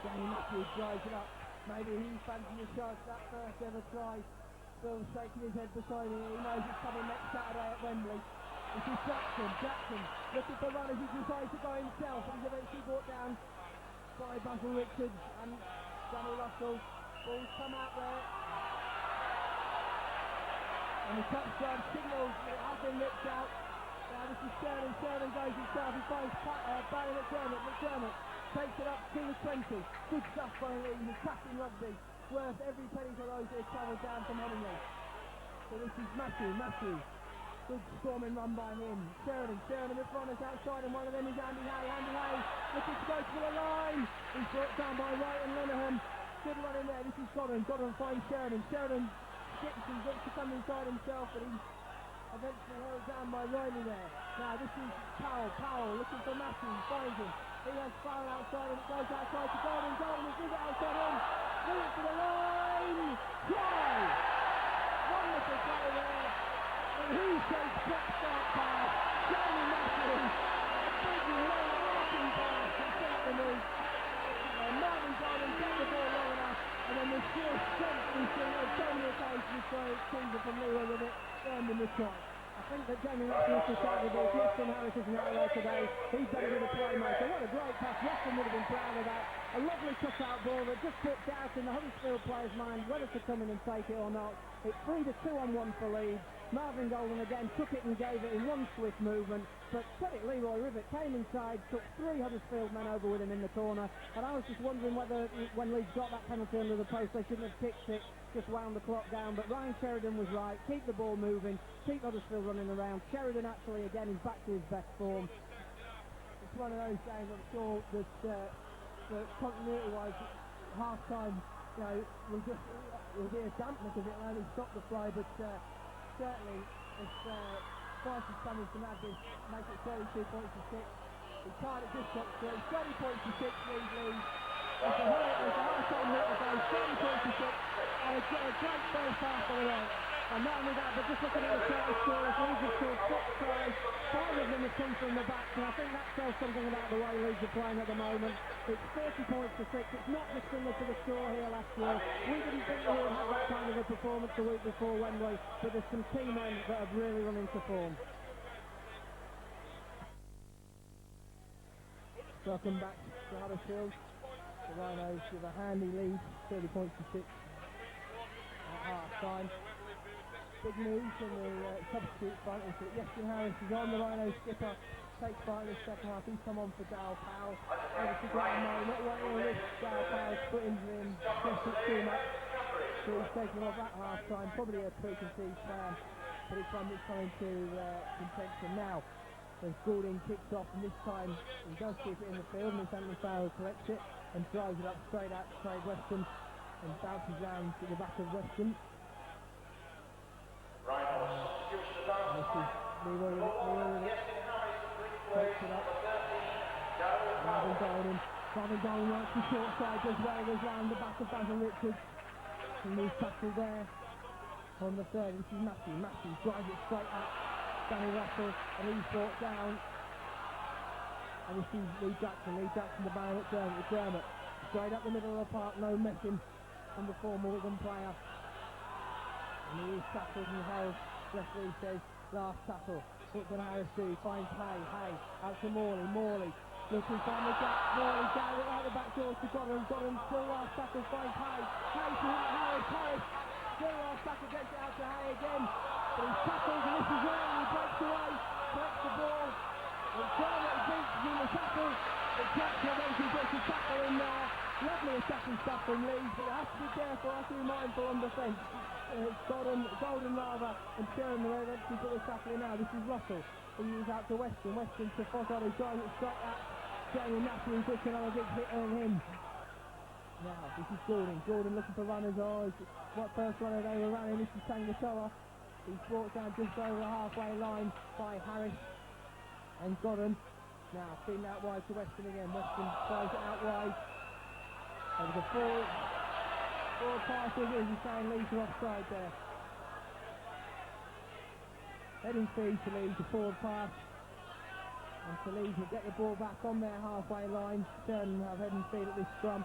Danny Matthews drives it up. Maybe he fancies a shot at that first ever try. Still shaking his head beside him. He knows it's coming next Saturday at Wembley. This is Jackson looking for runners. He decides to go himself, and he's eventually brought down by Basil Richards and Danny Russell. Balls come out there, and the touchdown signals that it has been ripped out. Now this is Sheridan. Sheridan goes himself. He finds Barry McDermott. McDermott takes it up to the 20. Good stuff by Leeds. Attacking rugby, worth every penny for those that have travelled down from Headingley. So this is Matthew. Good storming run by him. Sheridan with runners outside, and one of them is Andy Hay. Looking to go to the line. He's brought down by Wright and Linehan. Good run in there. This is Godden. Godden finds Sheridan. Sheridan skips and gets to come inside himself, but he Eventually held down by Riley there. Now this is Powell looking for Matthews, finds him. He has Farrell outside and it goes outside to Golden. Golden is it outside him. Move it to the line. Try! Wonderful play there. And who says top start pass? Jamie Matthews. A big long arcing pass to start the move. Marvin Golden got the ball long enough. And then the sheer strength we see of Jamie occasionally throws Kingston from Leroy with it. Earned him the try. I think that Jamie Matthews decided that if Weston Harris isn't out there today, he's better than a playmaker. What a great pass. Weston would have been proud of that. A lovely cut-out ball that just put doubt in the Huddersfield player's mind whether to come in and take it or not. It freed a 2-on-1 for Leeds. Marvin Golden again took it and gave it in one swift movement, but credit Leroy Rivet came inside, took 3 Huddersfield men over with him in the corner, and I was just wondering whether when Leeds got that penalty under the post they shouldn't have kicked it, just wound the clock down, but Ryan Sheridan was right. Keep the ball moving, keep Huddersfield running around. Sheridan actually again is back to his best form. It's one of those games I'm sure that continuity wise half time, you know, will be a dampener because it'll only stop the play, but certainly if Price is managed to make it 32 points to 6. He can't at just top 3, 20 points to 6 leads. It's a high-time hit of those, 30 points to 6, and a great first half for the right. And not only that, but just looking at the try scorers, Leeds have scored 6 tries, 5 of them have come from the back, and I think that tells something about the way Leeds are playing at the moment. It's 30 points to 6, it's not dissimilar to the score here last year. We didn't think we would have that kind of a performance the week before Wembley, but there's some key men that have really run into form. Welcome back to Huddersfield. The Rhinos with a handy lead, 30 points to 6 at half-time. Big news from the substitute front is that Weston Harris is on. The Rhinos skipper takes part in the second half. He's come on for Dal Powell. Obviously got a man, not wanting to risk Dal Powell's foot injury and press it too much. So he's taking off at half-time. Probably a preconceived plan, but it's one that's coming to contention now. As Goulding kicks off, and this time he does keep it in the field, and Anthony Farrell collects it and drives it up straight out to Craig Weston and bounces round to the back of Weston. And this is Leroy takes it up. Marvin Golden right to short side as well, goes round the back of Basil Richards. And he's tackled there on the third. This is Matthews drives it straight at Danny Russell, and he's brought down. And this is Lee Jackson the barrel at Dermot. Straight up the middle of the park, no messing from the former Wigan player. And he is tackled and held. Referee says last tackle. What can Harris do? He finds Hay out to Morley. Looking for the gap. Morley down it out the back door to Godden. Still last tackle, finds Hay to Harris. Still last tackle, gets it out to Hay again. But he's tackled, and this is wrong. He breaks away, collects the ball, and Dermot beats in the tackle. But Jackson eventually gets a tackle in there. Lovely attacking stuff from Leeds, but you have to be careful, you have to be mindful on defence. Golden rather, and Sheridan eventually put the tackle in now. This is Russell, who is out to Weston to Fossard, who drives it straight at Jamie Matthews, puts another big hit on him. Now, this is Goulding looking for runners. What first runner they were running? This is Tangatoa. He's brought down just over the halfway line by Harris and Godden. Now, feeding out wide to Weston again. Weston tries it out wide. There was a forward pass, as he's saying, Leeds are offside there. Heading speed to Leeds, a forward pass. And to Leeds will get the ball back on their halfway line. Sheridan have heading speed at this scrum.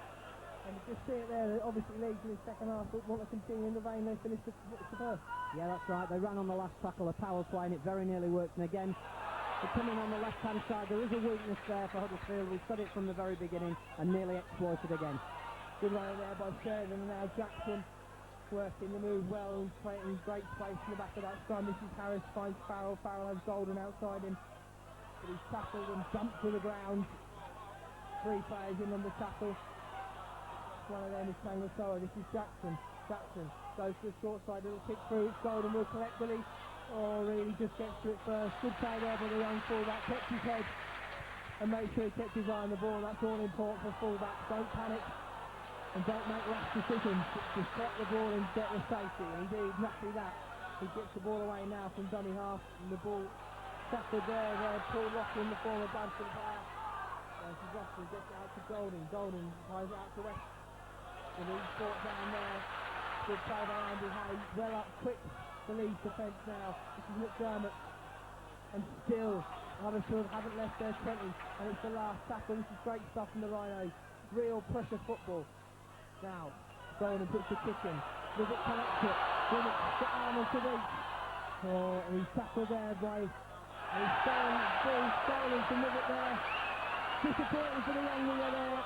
And you just see it there, obviously Leeds in the second half want to continue in the vein they finished the first. Yeah, that's right, they ran on the last tackle, the Powell's playing it very nearly worked, and again, they're coming on the left-hand side, there is a weakness there for Huddersfield, we said it from the very beginning, and nearly exploited again. Good runner there by Sheridan, and now Jackson working the move well, and creating great space in the back of that scrum. This is Harris, finds Farrell has Golden outside him, but he's tackled and jumped to the ground. 3 players in on the tackle. One of them is Tangatoa. This is Jackson goes to the short side, it'll kick through, it's Golden, will collect the lead. Really just gets to it first. Good play there by the young fullback, kept his head and make sure he kept his eye on the ball. That's all important for fullbacks. Don't panic and don't make rash decisions. Just get the ball and get the safety, and he did exactly that. He gets the ball away now from dummy half, and the ball tackled there. Paul Lockwood, the former Bradford player. Russell gets it out to Golding. Golding plays it out to West. The Leeds brought down there. Good play by Andy Hayes. Well up quick, the Leeds defence now. This is McDermott. And still, Huddersfield haven't left their 20. And it's the last tackle. This is great stuff from the Rhinos. Real pressure football. Now, Golding puts the kick in. Rivet collects it. Rivet to Arnold to reach. Oh, and he's tackled there by... He's stolen from Rivet there. Disappointing for the young winger there.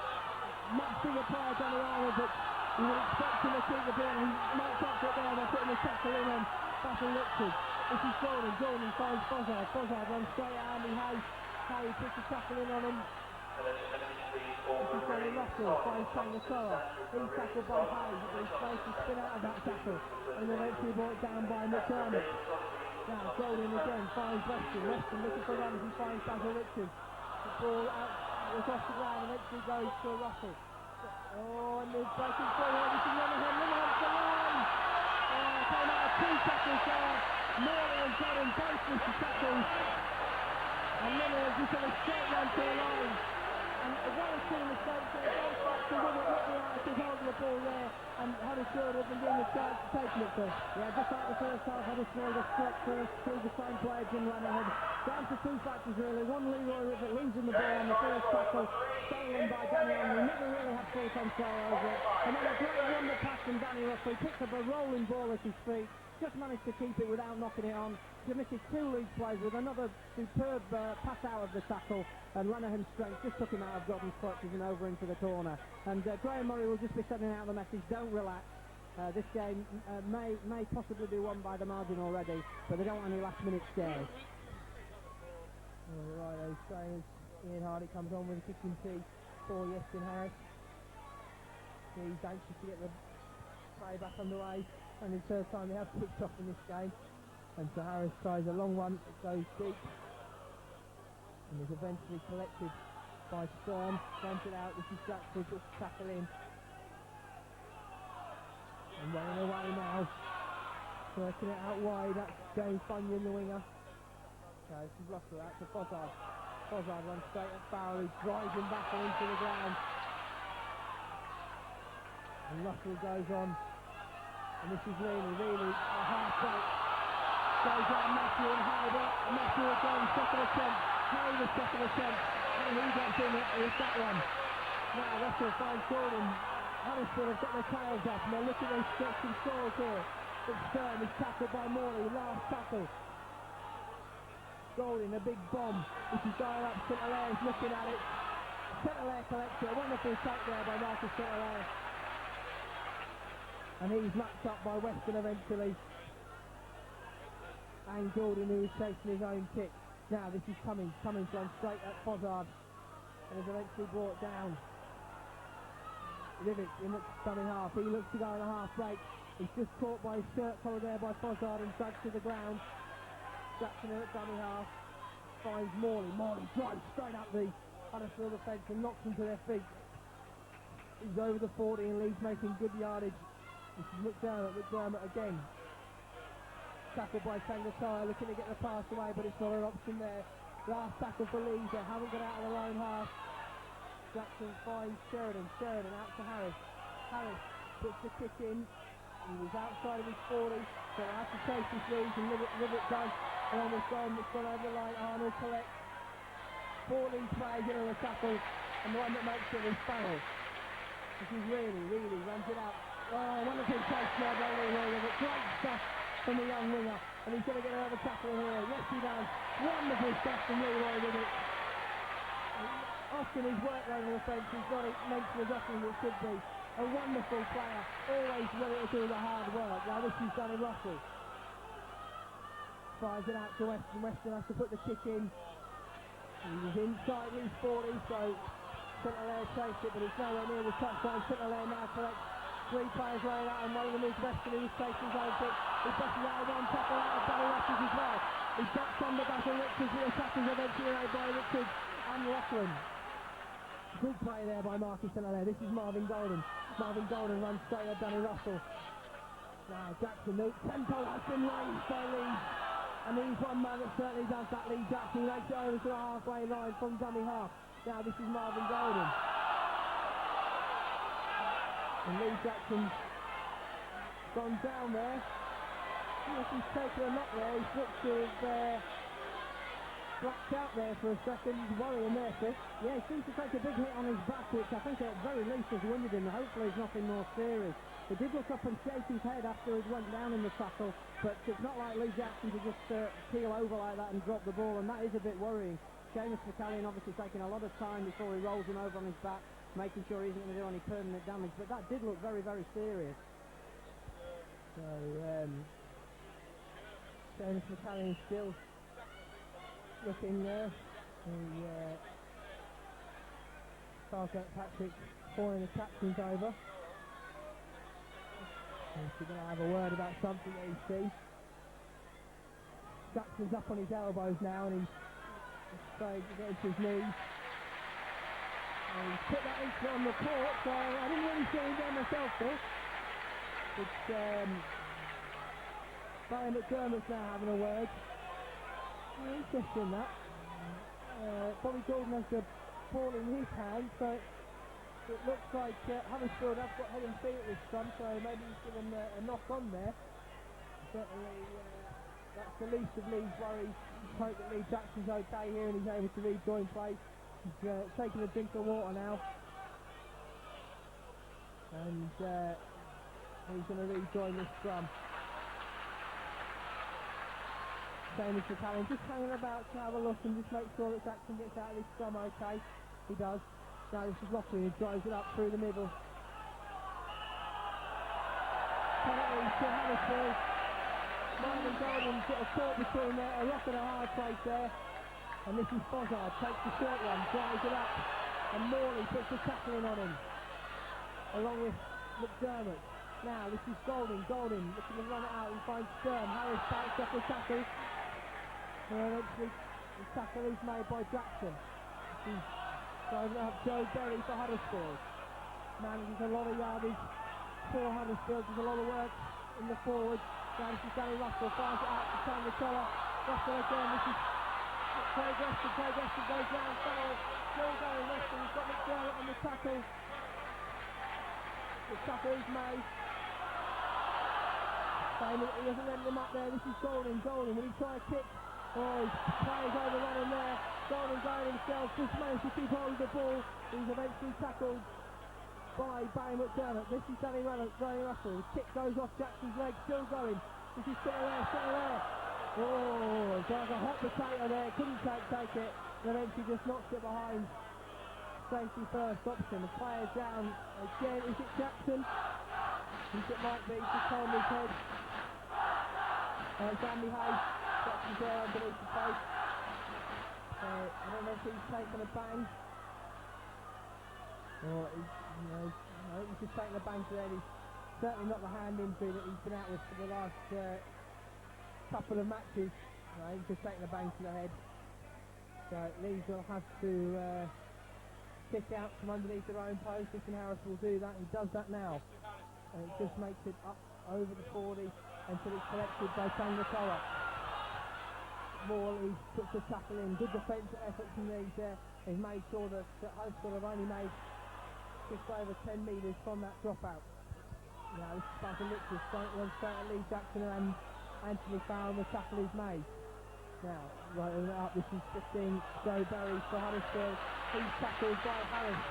Much bigger player than the Arnold, but you would expect him to keep the ball. He might touch it there by putting the tackle in on Basil Richard. This is Golding. Golding finds Fozzard. Fozzard runs straight at Andy Hayes. Hayes puts the tackle in on him. This is Johnny Russell. Finds Tangasoa. He's tackled by Hayes, but he's supposed to spin out of that tackle. And eventually brought down by McDermott. Now Golding again finds Weston. Weston looking for runs. He finds Basil Richard. The ball out across the ground and eventually goes to Russell. Oh, and there's breaking forward. This is Linehan. Linehan's the line. Came out of 2 tackles there. Morley and Goddard both missed the tackles. And Linehan just had a straight run to the line. And one or two mistakes there. Goes back to Woodward. Not the Archers holding the ball there. And Huddersfield have been given the chance to take it. Yeah, just like the first half, Huddersfield have struck first through the same play as Jim Lanahan. Down to 2 factors really. One, Leroy Rivet losing the ball on the first tackle. Stolen by Danny Henry. Never really had full control over it. And then a great wonder pass from Danny Russell. He picked up a rolling ball at his feet. Just managed to keep it without knocking it on. Committed 2 Leeds plays with another superb pass out of the tackle. And Lanahan's strength just took him out of Godden's clutches and over into the corner. And Graham Murray will just be sending out the message, don't relax. This game may possibly be won by the margin already, but they don't want any last-minute scares. All right, those trainers. Ian Hardy comes on with a kicking tee for Yestin Harris. He's anxious to get the play back underway, and it's the first time they have kicked off in this game. And so Harris tries a long one, it goes deep, and is eventually collected by Sturm. Sent it out, this is Jackson, puts the tackle in. And running away now, working it out wide, that's James Bunyan, the winger. So this is Russell, out to Fozzard. Fozzard runs straight at Farrell, who drives him back and into the ground. And Russell goes on, and this is really a half break. Goes out Matthew and Howard, Matthew again, second attempt, Howard the second attempt, and he gets in with that one. Now Russell finds Gordon. Huddersfield have got their tails up and they're looking at their some scores here. But Stern is tackled by Morley, last tackle. Golding, a big bomb. This is going up, St-Hilaire is looking at it. St-Hilaire collects it, a wonderful take there by Marcus St-Hilaire. And he's matched up by Weston eventually. And Gordon, who is chasing his own kick. Now this is Cummings runs straight at Fozzard and is eventually brought down. Rivet in the dummy half, he looks to go on a half break. He's just caught by his shirt collar there by Fozzard and dragged to the ground. Jackson in at dummy half, finds Morley. Morley drives straight up the Huddersfield defence and knocks them to their feet. He's over the 40 and Leeds making good yardage. This is McDermott again. Tackled by Tangasoa, looking to get the pass away, but it's not an option there. Last tackle for Leeds, they haven't got out of their own half. Jackson finds Sheridan out to Harris. Harris puts the kick in. He was outside of his 40, so they have to chase this Leeds, and Rivet does. And then it's gone over the line. Arnold collects. 4 Leeds players in a tackle, and the one that makes it is Farrell. This is really runs it out. Oh, wonderful chase there by Leroy Rivet. Great stuff from the young winger, and he's going to get another tackle in here. Yes, he does. Wonderful stuff from Leroy Rivet. Often his workload on the fence is not mentioned as often as it should be. A wonderful player, always ready to do the hard work. Now this is Danny Russell. Fires it out to Weston. Weston has to put the kick in. He was inside his 40, so St-Hilaire chased it, but it's nowhere near the touchline. St-Hilaire now collects 3 players laying out, and one of them is Weston, who was chasing his own kick. He pushes out one tackle out of Danny Russell as well. He ducks on the back of Richards, but the tackles eventually made by Richards and Rockland. Good play there by Marcus St-Hilaire. This is Marvin Golden. Marvin Golden runs straight at Danny Russell. Now Jackson, the tempo has been raised by Leeds, and he's one man that certainly does that. Lee Jackson makes it over to the halfway line from dummy half. Now this is Marvin Golden. And Lee Jackson's gone down there. Yes, he's taken a knock there. He's looked to have blacked out there for a second. He's worrying there, Chris. Yeah, he seems to take a big hit on his back, which I think at very least has wounded him. Hopefully it's nothing more serious. He did look up and shake his head after he went down in the tackle, but it's not like Lee Jackson to just keel over like that and drop the ball, and that is a bit worrying. Seamus McAlpine obviously taking a lot of time before he rolls him over on his back, making sure he isn't going to do any permanent damage, but that did look very, very serious. So, Seamus McAlpine still looking there. Carlgate Patrick pouring the captains over. He's going to have a word about something that he's seen. Jackson's up on his elbows now and he's trying to get to his knees. And he's put that into on the court, so I didn't really see him there myself, Phil. It's Barry McDermott's now having a word. Interesting that. Bobby Gordon has the ball in his hand, so it looks like Huddersfield have got head and feet at this scrum, so maybe he's given a knock on there. Certainly, that's the least of Lee's worries. Let's hope that Lee Jackson's okay here and he's able to rejoin play. He's taking a drink of water now. And he's going to rejoin this scrum. Seamus McAlpine just hanging about to have a look and just make sure that Jackson gets out of this scrum okay. He does. Now this is Lockley who drives it up through the middle. Penalty to Huddersfield. Marvin Golden sort of caught between there, a rock and a hard place there. And this is Fozzard, takes the short one, drives it up. And Morley puts the tackling on him. Along with McDermott. Now this is Golden looking to run it out and finds Sturm. Harris backs up the tackle. And eventually the tackle is made by Jackson. Driving up Joe Berry for Huddersfield. Manages a lot of yardage for Huddersfield. There's a lot of work in the forward. Now this is Danny Russell, finds it out to Tom McCullough. Russell again, this is Craig Weston goes down foul. Still going Weston, he's got McDermott on the tackle. The tackle is made. He doesn't end them up there. This is Golden, will he try a kick? Oh, his player's overrunning there. Golden going himself, just managed to keep hold of the ball. He's eventually tackled by Barry McDermott. This is Danny Russell. The kick goes off Jackson's leg, still going. This is still there. Oh, it's like a hot potato there. Couldn't take it. And eventually just knocks it behind. Safety first option. The player's down again. Is it Jackson? I think it might be. Just holding his head. It's Andy Hayes. Jackson's there underneath the face. I don't know if he's taken a bang. Or he's just taken a bang to the head. He's certainly not the hand injury that he's been out with for the last couple of matches. He's just taken a bang to the head. So Leeds will have to kick out from underneath their own post. Christian Harris will do that. He does that now. And it just makes it up over the 40 until it's collected by Tangakoa. Morley puts the tackle in. Good defensive effort from Leeds there. They've made sure that Huddersfield have only made just over 10 metres from that dropout. Now this is Spartan Lichus, one straight at Lee Jackson and Anthony Fowler. The tackle is made. Now, right up, this is 15, Joe Berry for Huddersfield. He's tackled by Harris.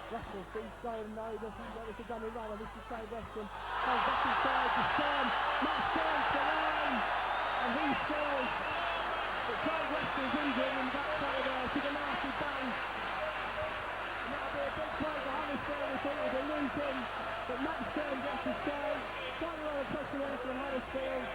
Russell sees Golden, no, he doesn't get it to dummy runner. This is Craig Weston. Goes back inside to Sturm. Matt Sturm to the line. And he scores. But Craig Weston's injured and back over there to the nasty bang. And that'll be a big play for Huddersfield. We thought it was a loose in. But Matt Sturm gets the score. Quite a lot of pressure there from Huddersfield.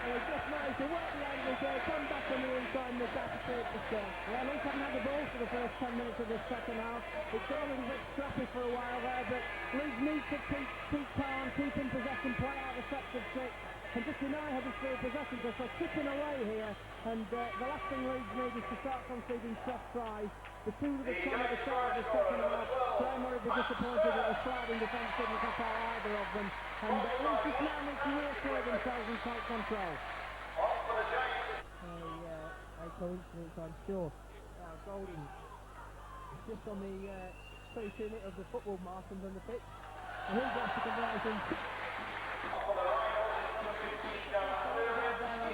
And he just managed to work the angles there, come back on the inside and the back to take the step. Yeah, Leeds haven't had the ball for the first 10 minutes of this second half. It's got a little bit scrappy for a while there, but Leeds need to keep calm, keep in possession, play out the sets of 6, and just deny Huddersfield possession because they're chipping away here. And the last thing Leeds need is to start conceding soft tries. The two that have come at the start of the second half, Graham Murray would be disappointed that the sliding defence didn't cut out either of them. And Leeds just now need to reassert themselves and take control. A coincidence, I'm sure. Now, Golding just on the 32 minute of the football markings on the pitch. And he gets the conversion.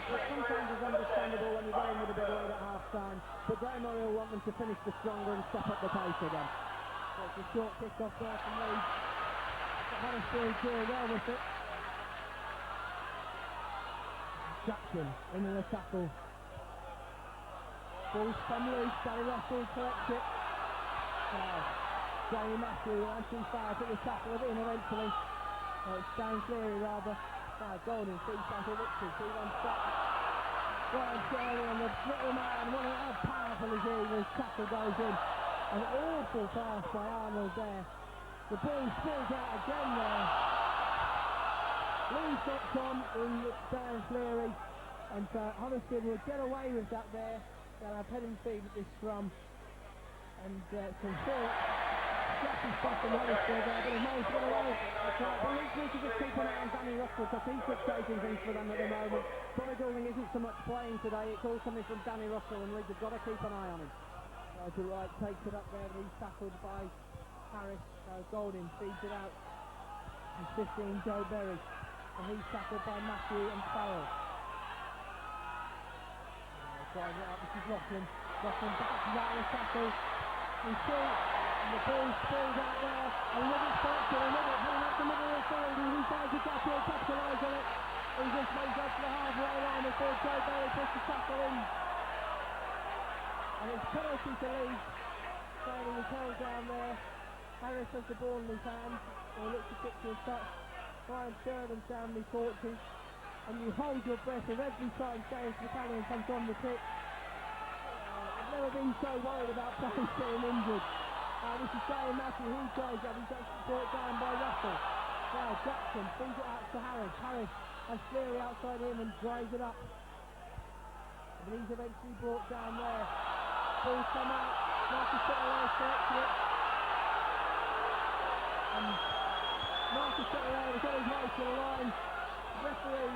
Sometimes it's understandable when you're going with a bit of lead at half time, but Graham Murray will want them to finish the stronger and step up the pace again. So it's a short kick-off there from Leeds. But Huddersfield deal well with it. Jackson into the tackle. Ball's come loose, Danny Russell collects it. Now, Jamie Matthew, Anthony Fowler took the tackle of in eventually. It's Dan Cleary rather. Now, Golden, feeds Santo Richards, he runs back. Brian Shirley and the little man, how powerful is he? His tackle goes in. An awful pass by Arnold there. The ball spills out again there. Lee stops on in Dan Cleary, and Huddersfield will get away with that there. They'll have head and feet at this scrum, and some thought. Jackson's back in Huddersfield there, but Mo's got away. That's right, but Leeds need to just keep an eye on Danny Russell, because he's dictating things for them at the moment. Bonnie Goulding isn't so much playing today, it's all coming from Danny Russell, and Leeds have got to keep an eye on him. To right, takes it up there, but he's tackled by Harris. Golding feeds it out. He's 15, Joe Berry, and he's tackled by Matthew and Farrell. Driving it up, this is Rockland. Rockland back to that with tackle. He's still, and the ball spills out there. And Ribbit fights it, and Ribbit pulling up the middle of the field. He finds a gap here, capitalise on it. He just moves up to the halfway line before Joe Berry puts the tackle in. And it's penalty to Leeds. Training his held down there. Harris has the ball in his hand. He looks to kick to his touch. Brian Sheridan down the fortune. And you hold your breath of every time James McAlpine comes on the pitch. I've never been so worried about players getting injured. This is Gary Matthew, he goes up, he's actually brought down by Russell. Now Jackson feeds it out to Harris. Harris has Cleary outside him and drives it up. And he's eventually brought down there. Ball's come out, Marcus Setterley collects it. And Marcus Setterley has got his way to the line. Referee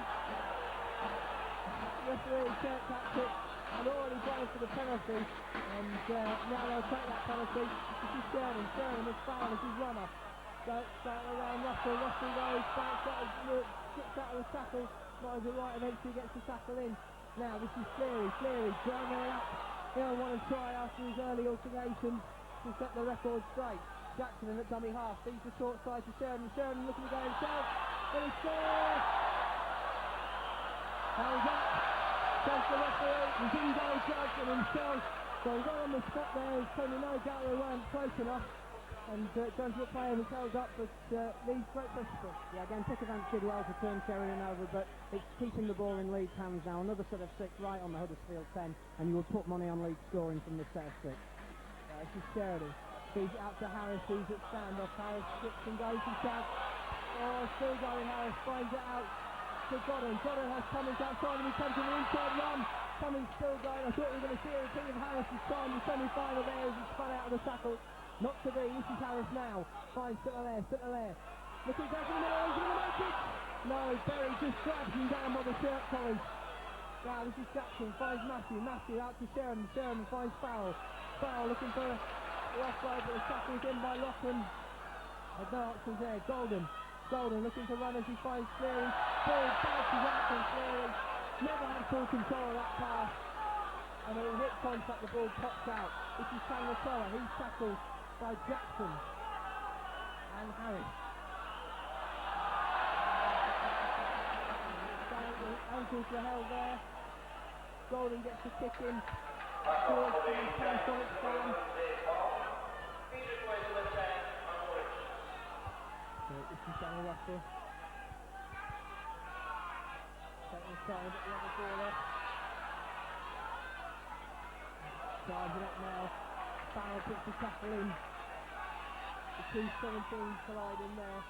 tapped it and already gone for the penalty, and now they'll take that penalty. This is Sheridan is fouled as his runner. Starting around Russell goes, gets out of the tackle, not as it right, eventually gets the tackle in. Now this is Cleary driving it up. He'll want to try after his early altercations to set the record straight. Jackson in at dummy half, feeds the short side to Sheridan looking to go himself, and he scores! Hands up, says the referee, he's in goal Jackson himself, so he's right on the spot there, there's probably no doubt they weren't close enough, and Jonesbrook player was held up, but Leeds great precipice. Yeah, again, Pickavant did well to turn Sheridan over, but it's keeping the ball in Leeds' hands now, another set of 6 right on the Huddersfield 10, and you would put money on Leeds scoring from this set of 6. This is Sheridan, feeds it out to Harris, who's at standoff, Harris skips and goes to Chad. Oh, still going Harris, finds it out to Godden has Cummings outside and he comes to the inside run. Cummings still going, I thought we were going to see a repeat of Harris's time in the semi-final there as he spun out of the tackle. Not to be, this is Harris now. Finds Setterley. Looking down to the middle, he's going to make it! No, Berry just grabs him down by the shirt collars. Now this is Jackson, finds Matthew out to Sheridan finds Farrell looking for the offload, but the tackle is in by Lachlan. And no options there, Golden looking to run as he finds Cleary. Ball bounces out from Cleary. Never had full control of that pass. And when he hit contact, the ball pops out. This is Tangasola. He's tackled by Jackson and Harris. Ankles were held there. Golden gets the kick in. Towards the Panasonic stand. This is Danny Russell. Taking the side, but the other ball up. Charging up now. Farrell puts the tackle in. The 2-17 collide in there.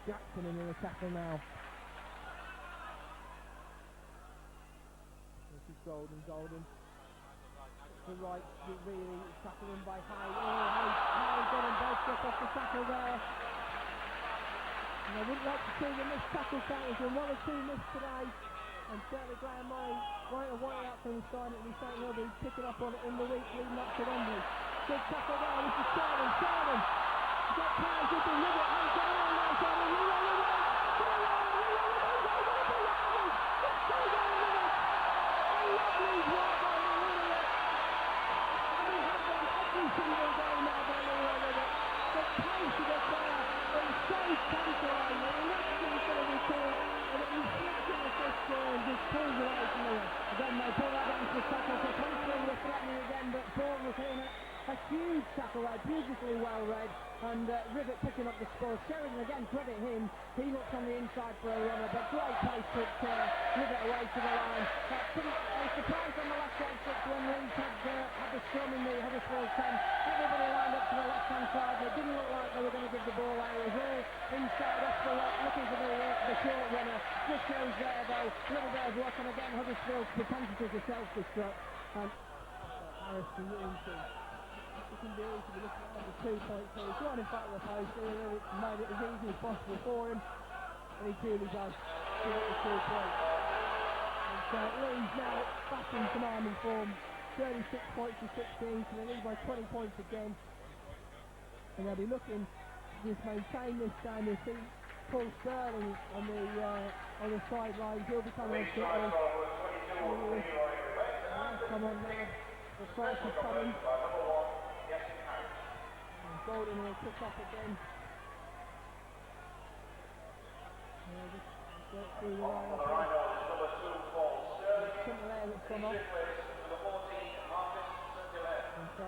Jackson in the tackle now. This is Golden. the right, really tackled in by Hay. Hay got them both stuck off the tackle there. And I wouldn't like to see the missed tackle count. There's been 1 or 2 missed today. And certainly Graham Murray won't have wanted out from his side, and he's saying he'll be picking up on it in the week leading up to Wembley. Good tackle there, this is Sheridan. He's got players who can live it. He's got it on there, Sheridan. Again, they pull that down to the tackle, so Huddersfield were threatening again, but Paul was in a huge tackle there, beautifully well read, and Rivet picking up the score. Sheridan, again, credit him, he looks on the inside for a runner, but great pace put Rivet away to the line. I was surprised on the left-hand six when Leeds had the scrum in the Huddersfield 10. Everybody lined up to the left-hand side, they didn't look like they were going to give the ball out. It was all inside off the left, looking for the short runner. Just shows there though, a little bit of luck, and again Huddersfield's propensity to self-destruct. And Harris can get into he can do it, to be looking at the 2 points here. He's got in front of the post here, made it as easy as possible for him, and he truly does get the 2 points. And so Leeds now back in commanding form, 36 points to 16, so they lead by 20 points again, and they'll be looking to just maintain this down. You'll see Paul Sterling on the sidelines. He'll be coming on shortly. Come on now, the first is coming. And Golden will pick up again. Just get through the line. Simple there that's gone off. And so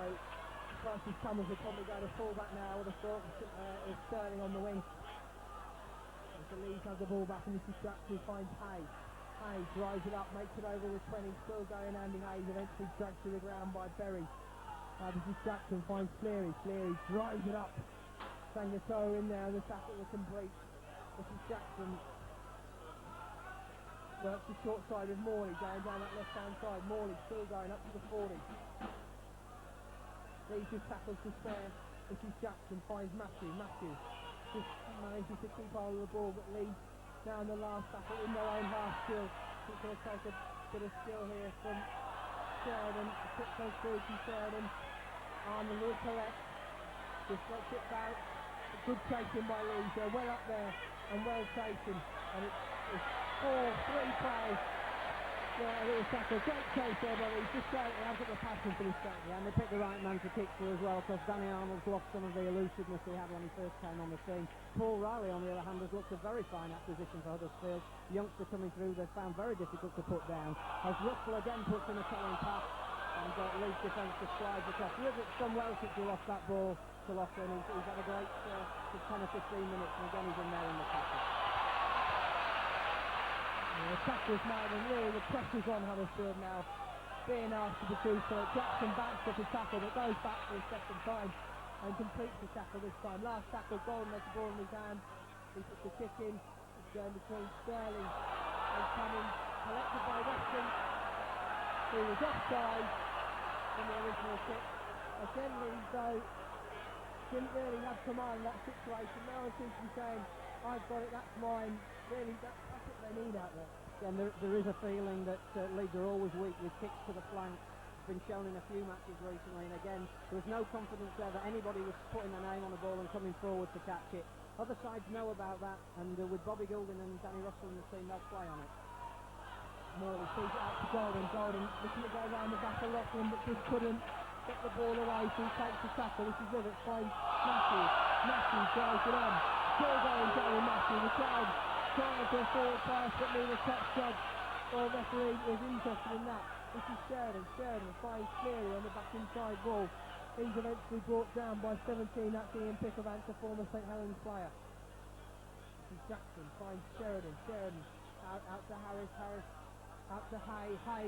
Francis Cummins will probably go to full-back now with a thought with Sterling on the wing. As the Leeds have the ball back, and this is Jackson finds Hay. Hay drives it up, makes it over the 20, still going. Andy Hayes eventually dragged to the ground by Berry. This is Jackson finds Cleary. Cleary drives it up. Sangato in there, and the tackle was complete. This is Jackson. Works the short side with Morley going down that left-hand side. Morley still going up to the 40. Leeds just tackles to spare. This is Jackson finds Matthew. Matthew just manages to keep hold of the ball, but Leeds now in the last tackle in their own half still. It's going to take a bit of skill here from Sheridan. A quick close through to Sheridan. Arnold will collect. Just lets it bounce. A good chasing by Leeds. They're well up there and well chasing. And it's 4-3 players. Yeah, a little tackle, great chase there, but he's just great. He has got the passion for this game. Yeah, and they picked the right man to kick for as well, because Danny Arnold's lost some of the elusiveness he had when he first came on the scene. Paul Riley, on the other hand, has looked a very fine acquisition for Huddersfield. Youngster coming through, they've found very difficult to put down. As Russell again puts in a telling pass, and Leeds defence just slides across. Rivet's done well since he lost that ball to Loughlin. He's had a great 10 or 15 minutes, and again he's in there in the tackle. The tackle's made, and really the pressure's on Huddersfield now, being asked to produce for it. Jackson backs up his tackle, but goes back for a second time and completes the tackle this time. Last tackle, Golden has the ball in his hand. He puts the kick in. It's going between Sterling and Cummins, collected by Weston, who was offside in the original kick. Again, Leeds though didn't really have command of that situation. No one seems to be saying, I've got it, that's mine. Really, that's what they need out there. And there is a feeling that Leeds are always weak with kicks to the flank. It's been shown in a few matches recently, and again, there was no confidence there that anybody was putting their name on the ball and coming forward to catch it. Other sides know about that, and with Bobby Goulding and Danny Russell in the team, they'll play on it. Morley sees it out to Golden. Golden looking to go around the back of Loughlin, but just couldn't get the ball away, so he takes the tackle. This is Rivet, finds Matthew. Matthew drives it on. Still going, Gary Matthew. The crowd trying for a forward pass, but neither touch judge or referee is interested in that. This is Sheridan. Sheridan finds Cleary on the back inside wall. He's eventually brought down by 17. That's Ian Pickervance, a former St Helens player. This is Jackson finds Sheridan. Sheridan out to Harris. Harris out to Hay. Hay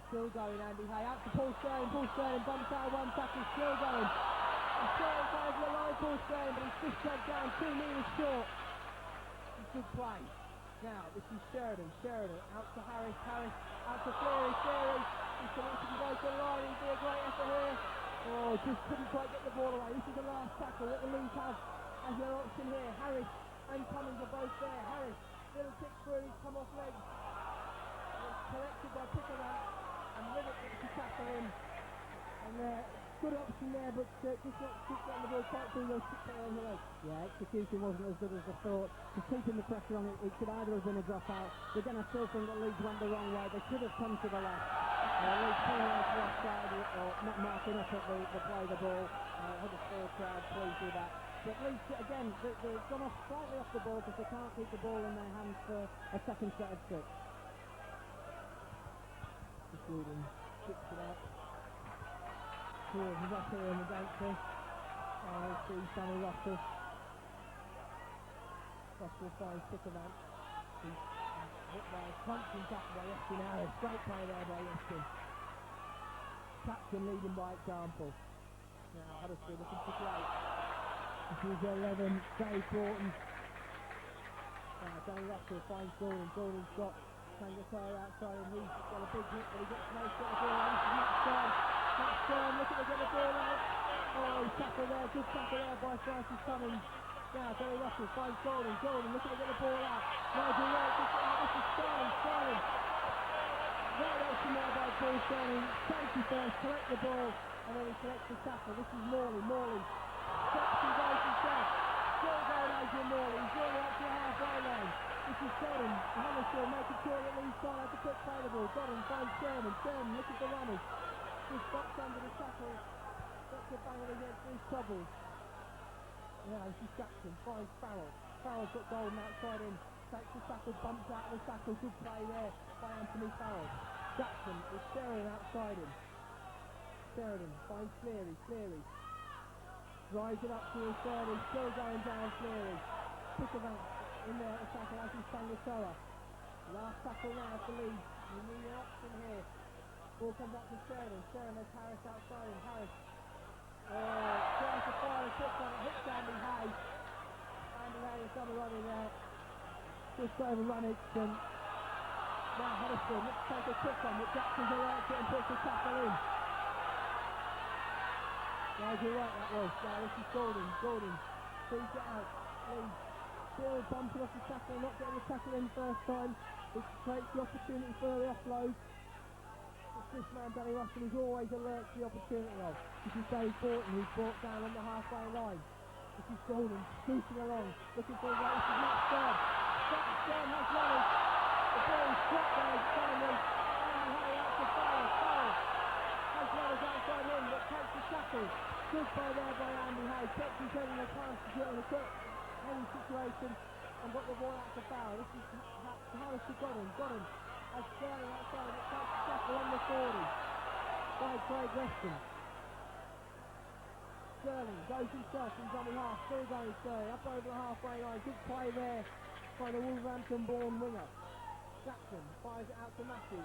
still going. Andy Hay out to Paul Sterling. Paul Sterling bumps out one tackle. Still going. Sterling goes to the line. Paul Sterling, but he's just jumped down 2 metres short. Good play. Now, this is Sheridan. Sheridan out to Harris. Harris out to Cleary. Cleary He's going to go to the line, he'd be a great effort here. Oh, just couldn't quite get the ball away. This is the last tackle that the Leeds have as their option here. Harris and Cummings are both there. Harris, little kick through, he's come off legs. It's collected by Pickerman, and Rivet gets to tackle him. And good option there, but just not getting the ball quite through those 6 players on the leg. Yeah, execution wasn't as good as I thought. Just keeping the pressure on it, it could either have been a dropout. But again, I still think that Leeds went the wrong way. They should have come to the left. Leeds pulling out to the left side, or not marking up at the play the ball. Huddersfield crowd pleased with that. But Leeds, again, they've gone off slightly off the ball because they can't keep the ball in their hands for a second set of 6. Just Gordon kicks it out. Here's Russell in the gantry. Let's see Sammy Russell. Russell finds Pickerman. He's hit by a punching tackle by Yeskin Harris. Great play there by Yeskin. Captain leading by example. Now Huddersfield looking for great. This is 11, Dave Broughton. Danny Russell finds Gordon. Gordon's got Sangatore outside and he's got a big hit, but he gets no shot at all. Matt Stern looking to get the ball out. Oh, he's tackled there, good tackle there by Francis Cummings. Now Danny Russell finds Gordon. Gordon looking to get the ball out. Nigel Wright, this is Sterling. Right open there by Paul Sterling. Safety first, collect the ball, and then he collects the tackle. This is Morley. Steps and goes himself. Still going Adrian Morley. He's going up to the halfway line. This is Godden. Huddersfield making sure that Leeds can't have to quick play the ball. Godden finds Sherman. Sherman looking for runners. Just boxed under the tackle. Gets a bang against these troubles. Yeah, this is Jackson. Finds Farrell. Farrell's got Golden outside in. Takes the tackle, bumps out the tackle. Good play there by Anthony Farrell. Jackson is Sheridan outside him. Sheridan finds Cleary. Drives it up to his third, he's still going down Cleary. Pickerman in there at the tackle as he's Sangatore. Last tackle now for Leeds. You need an option here. Ball comes up to Sheridan. Sheridan has Harris outside him. Harris tries to fire a kick on it, hits Andy Hay. Andy Hay has done a run in there. Just overrun it, and now Huddersfield looks to take a kick on, but Jackson's around it and puts the tackle in. Nigel Wright that was. Now this is Gordon. Feeds it out. Leeds still bumping off the tackle, not getting the tackle in first time. It creates the opportunity for the offload. It's this man, Danny Russell, who's always alert to the opportunity of. This is Dave Broughton, who's brought down on the halfway line. This is Gordon, scooting along, looking for a way. This is Matt Stern. Stern has runners. The ball is dropped there, finally. Andy Hay out to Farrell. Has runners outside him, but takes the tackle. Good play there by Andy Hay. Kept his head in the pass to get in a quick heading situation and got the ball out to Farrell. This is Harris to Godden. Godden has Sterling outside, but takes the tackle on the 40 by Craig Weston. Sterling goes himself from dummy half, still going Sterling, up over the halfway line. Good play there by the Wolverhampton-born winger. Jackson fires it out to Matthew.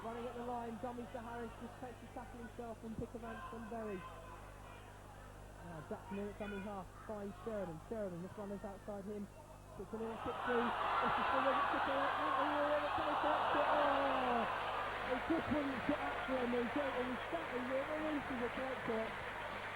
Running at the line, dummies to Harris, just takes the tackle himself and Pickerman from Berry. Now Jackson in at dummy half, finds Sheridan, this runner's outside him. Puts a little kick through, this is for Rivet to collect it, it just wouldn't get up to him, he releases it, collects it,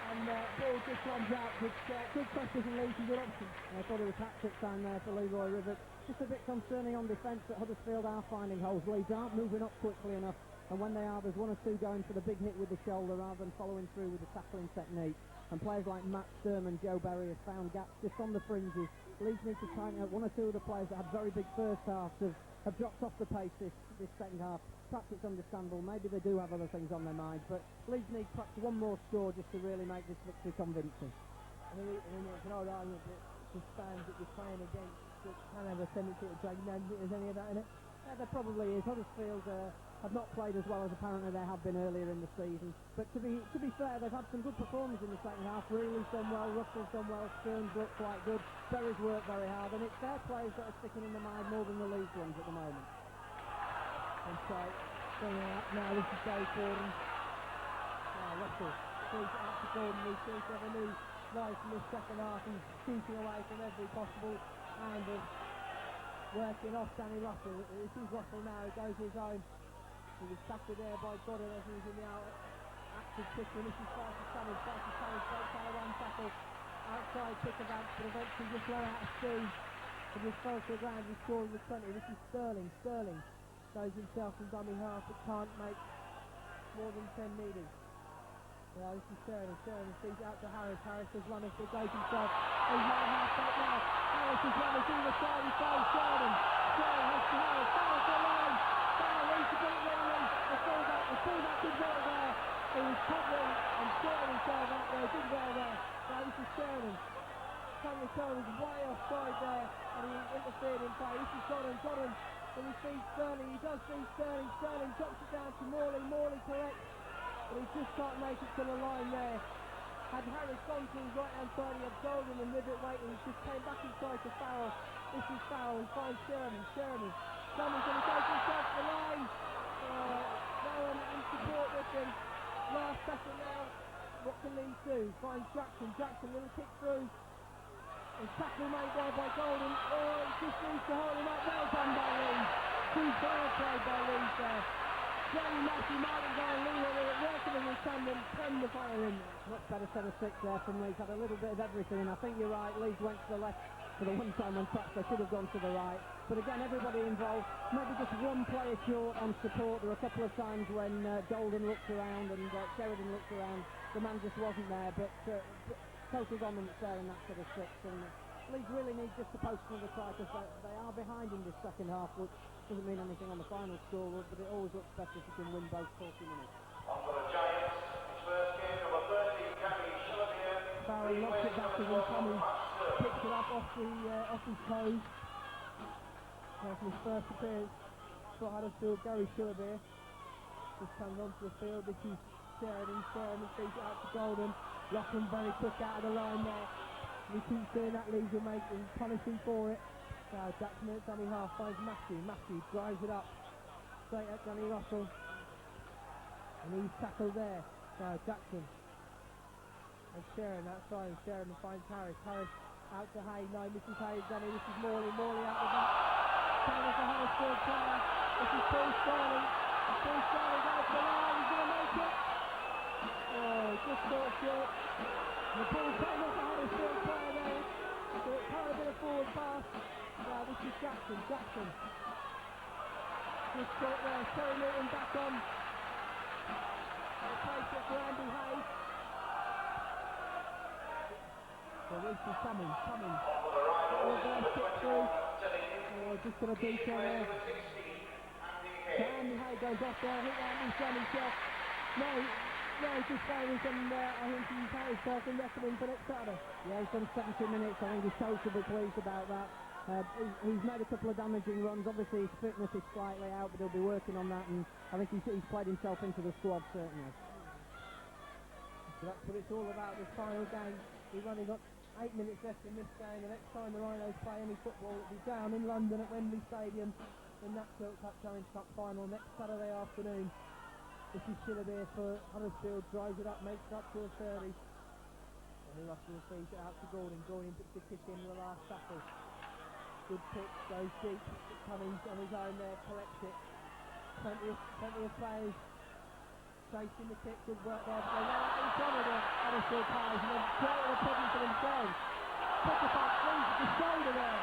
and ball just runs out, good pressure from Leeds and good option. I thought it was hat-trick time there for Leroy Rivet. Just a bit concerning on defence that Huddersfield are finding holes. Leeds aren't moving up quickly enough, and when they are, there's one or two going for the big hit with the shoulder rather than following through with the tackling technique. And players like Matt Sturm and Joe Berry have found gaps just on the fringes. Leeds need to tighten up. One or two of the players that had very big first halves have dropped off the pace this second half. Perhaps it's understandable, maybe they do have other things on their mind, but Leeds need perhaps one more score just to really make this victory convincing. I mean, it's an old argument that the fans that you're playing against that can have a tendency to drag you down. Is any of that in it? Yeah, there probably is. Huddersfield have not played as well as apparently they have been earlier in the season, but to be fair, they've had some good performances in the second half. Reilly's done well, Russell's done well, Stearns looked quite good, Berry's worked very hard, and it's their players that are sticking in the mind more than the Leeds ones at the moment. And so, bringing it up now, this is Dave Gordon. Russell throws it out to Gordon, who seems to have a new life in this second half and shooting away from every possible angle. Working off Danny Russell. This is Russell now, he goes his own. He was tackled there by Goddard as he was in the active kicker. This is Farsi Savage breaks out of one tackle. Outside kick of Ants, but eventually just ran out of speed. And just fell to the ground. He scored with 20. This is Sterling. Sterling goes himself from dummy half, but can't make more than 10 metres. Yeah, this is Sheridan. Sheridan feeds it out to Harris. Harris has run it, but goes himself. He's now half back now. Harris has run it in the side. He goes Sheridan. Sheridan has to Harris. Harris the line. Down, Leeds to beat Wembley. The fullback did well there. He was covering and sorting himself out there. Did well there. Now this is Sheridan. Cameron Sheridan was way offside there, and he interfered in play. This is Godden. Godden. And he feeds Sterling. He does feed Sterling. Sterling drops it down to Morley. Morley collects. But he just can't make it to the line there. Had Harris gone to his right hand side, he had Golden and Ribbit waiting. He just came back inside to Farrell. This is Farrell. He finds Sherman. Sherman's going to go to himself to the line. No one in support with him. Last second now. What can Leeds do? Finds Jackson. Jackson, little kick through. And tackle made there by Golden. Oh, he just needs to hold him up. Well done by Leeds. Superb play by Leeds there. Jerry Matthew Martin Lee working in his tandem, 10 to follow him. Much better set of six there from Leeds. Had a little bit of everything, and I think you're right. Leeds went to the left for the one time when perhaps they should have gone to the right. But again, everybody involved. Maybe just one player short on support. There were a couple of times when Golden looked around and Sheridan looked around. The man just wasn't there, but total dominance there in that set of six. And Leeds really need just to post another try because they are behind in this second half, which doesn't mean anything on the final score, but it always looks better if you can win both 40 minutes. On for the Giants, his first game, number 30, Gary Shillier. Farrell knocks it back to him, Tommy picks it up off his toes. That's his first appearance for Huddersfield. Gary Shillier just comes onto the field. This is Sheridan. Sheridan feeds it out to Golden. Lachlan very quick out of the line there. We keep doing that, Leeds will make him punishing for it. Now Jackson at dummy half finds Matthew. Matthew drives it up straight at Johnny Russell, and he's tackled there. Now Jackson and Sheridan outside. Sheridan finds Harris. Harris out to Hay. No, Mrs. Hay. Danny. This is Morley. Morley out the back. Taylor for Huddersfield player. This is Paul Sterling. And Paul Sterling out to the line. He's going to make it. Oh, just caught short. The ball came off the Huddersfield player there. So it kind of been a forward pass. Now this is Jackson. Jackson. Just caught there. Terry Newton back on. Replace it for Andy Hay. So this is coming. Kick through. Oh, just got a detail there. So Andy Hay goes off there. Hit Andy's done himself. No, he just favours and I think he's had himself in reckoning for next Saturday. Yeah, he's done 70 minutes. I think he's totally pleased about that. He's made a couple of damaging runs. Obviously his fitness is slightly out, but he'll be working on that, and I think he's played himself into the squad certainly. So that's what it's all about, this final game. We've only got 8 minutes left in this game. The next time the Rhinos play any football, it'll be down in London at Wembley Stadium in that Tilt Cup Challenge Cup final next Saturday afternoon. This is Shillier for Huddersfield, drives it up, makes it up to a 30. And Russell feeds it out to Gordon. Gordon puts the kick in the last tackle. Good pitch, goes deep. Cummings on his own there, collects it. Plenty of players chasing the kick, good work there. But they run out in front of the Huddersfield players and then create a problem for themselves. Puts it back, leaves the shoulder there.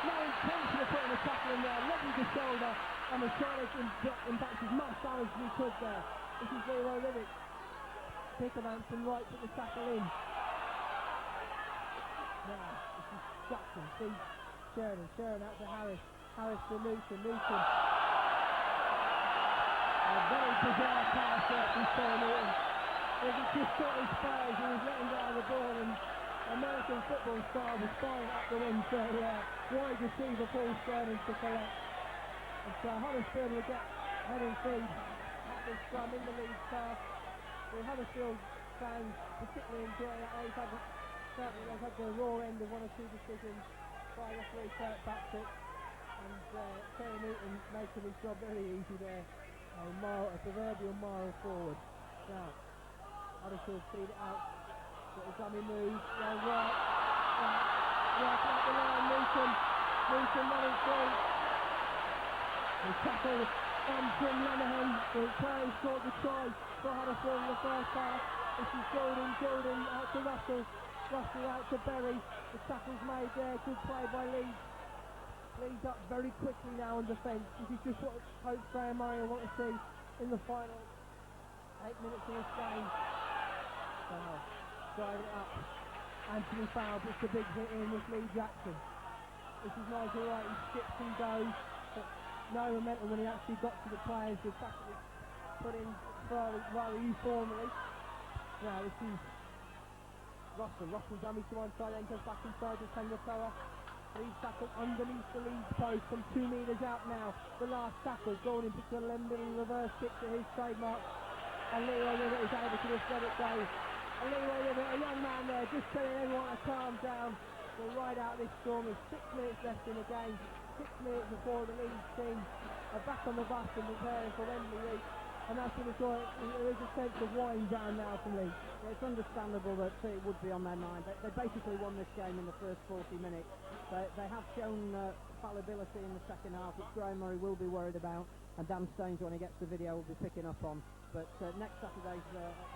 No intention of putting a tackle in there, levels the shoulder, and the shot in back as much damage as he could there. This is Leroy Rivett. Pickavance and Wright put the tackle in. Now, this is Jackson, feeds Sheridan out to Harris. Harris to Newton. A very bizarre pass there from Phil Newton. If he just got his spurs, he was letting go of the ball, and American football style was firing up the wing, so wide receiver Paul Sterling to collect. And so Huddersfield will get head and feet at this scrum in the Leeds half. The Huddersfield fans particularly enjoying that. Certainly they've had the raw end of one or two decisions by referee Kurt Patrick, and Terry Newton making his job very easy there. A proverbial mile forward. Now, Huddersfield feed it out. Got a dummy move. Right out the line. Newton running through. He tackled and Jim Lenehan, the player who scored the try for Huddersfield in the first half. This is Jordan out to Russell out to Berry. The tackle's made there, good play by Leeds. Leeds up very quickly now on defence. This is just what Coach Graham Murray will want to see in the final 8 minutes of this game. Drive it up. Anthony Fowler puts the big hit in with Leeds action. This is Nigel Wright, he skips and goes, but no momentum when he actually got to the players. The tackle was put in rather informally. Now this is Russell dummy to one side, then goes back inside to Tengatoa. Leeds tackle underneath the Leeds post from 2 metres out now. The last tackle, Golden picks a little reverse kick to his trademark. And Leroy Rivet is able to just let it go. And Leroy Rivet, a young man there, just telling everyone to calm down. We'll ride out this storm with 6 minutes left in the game. 6 minutes before the Leeds team are back on the bus and preparing for Wembley week. And that's what it's like. There is a sense of winding down now from Leeds. Yeah, it's understandable that it would be on their mind. They basically won this game in the first 40 minutes. They have shown fallibility in the second half, which Graham Murray will be worried about, and Dan Staines, when he gets the video, will be picking up on. But next Saturday's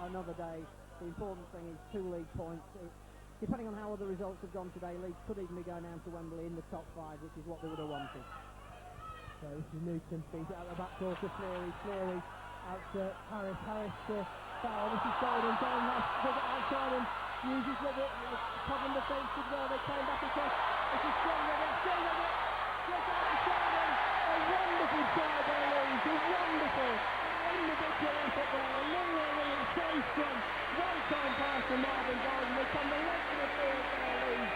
another day. The important thing is 2 league points. Depending on how other results have gone today, Leeds could even be going down to Wembley in the top 5, which is what they would have wanted. So this is Newton, feeds it out the back door to Cleary out to Harris to Fowler. This is Golden has to it outside and uses with it. Covering the fence as well. They came back across. This is strong with it. Just out to Sheldon. A wonderful try by Leeds. A wonderful individual effort there. And Leroy so strong. One time pass to Marvin Golden. They come the length of the field there, Leeds.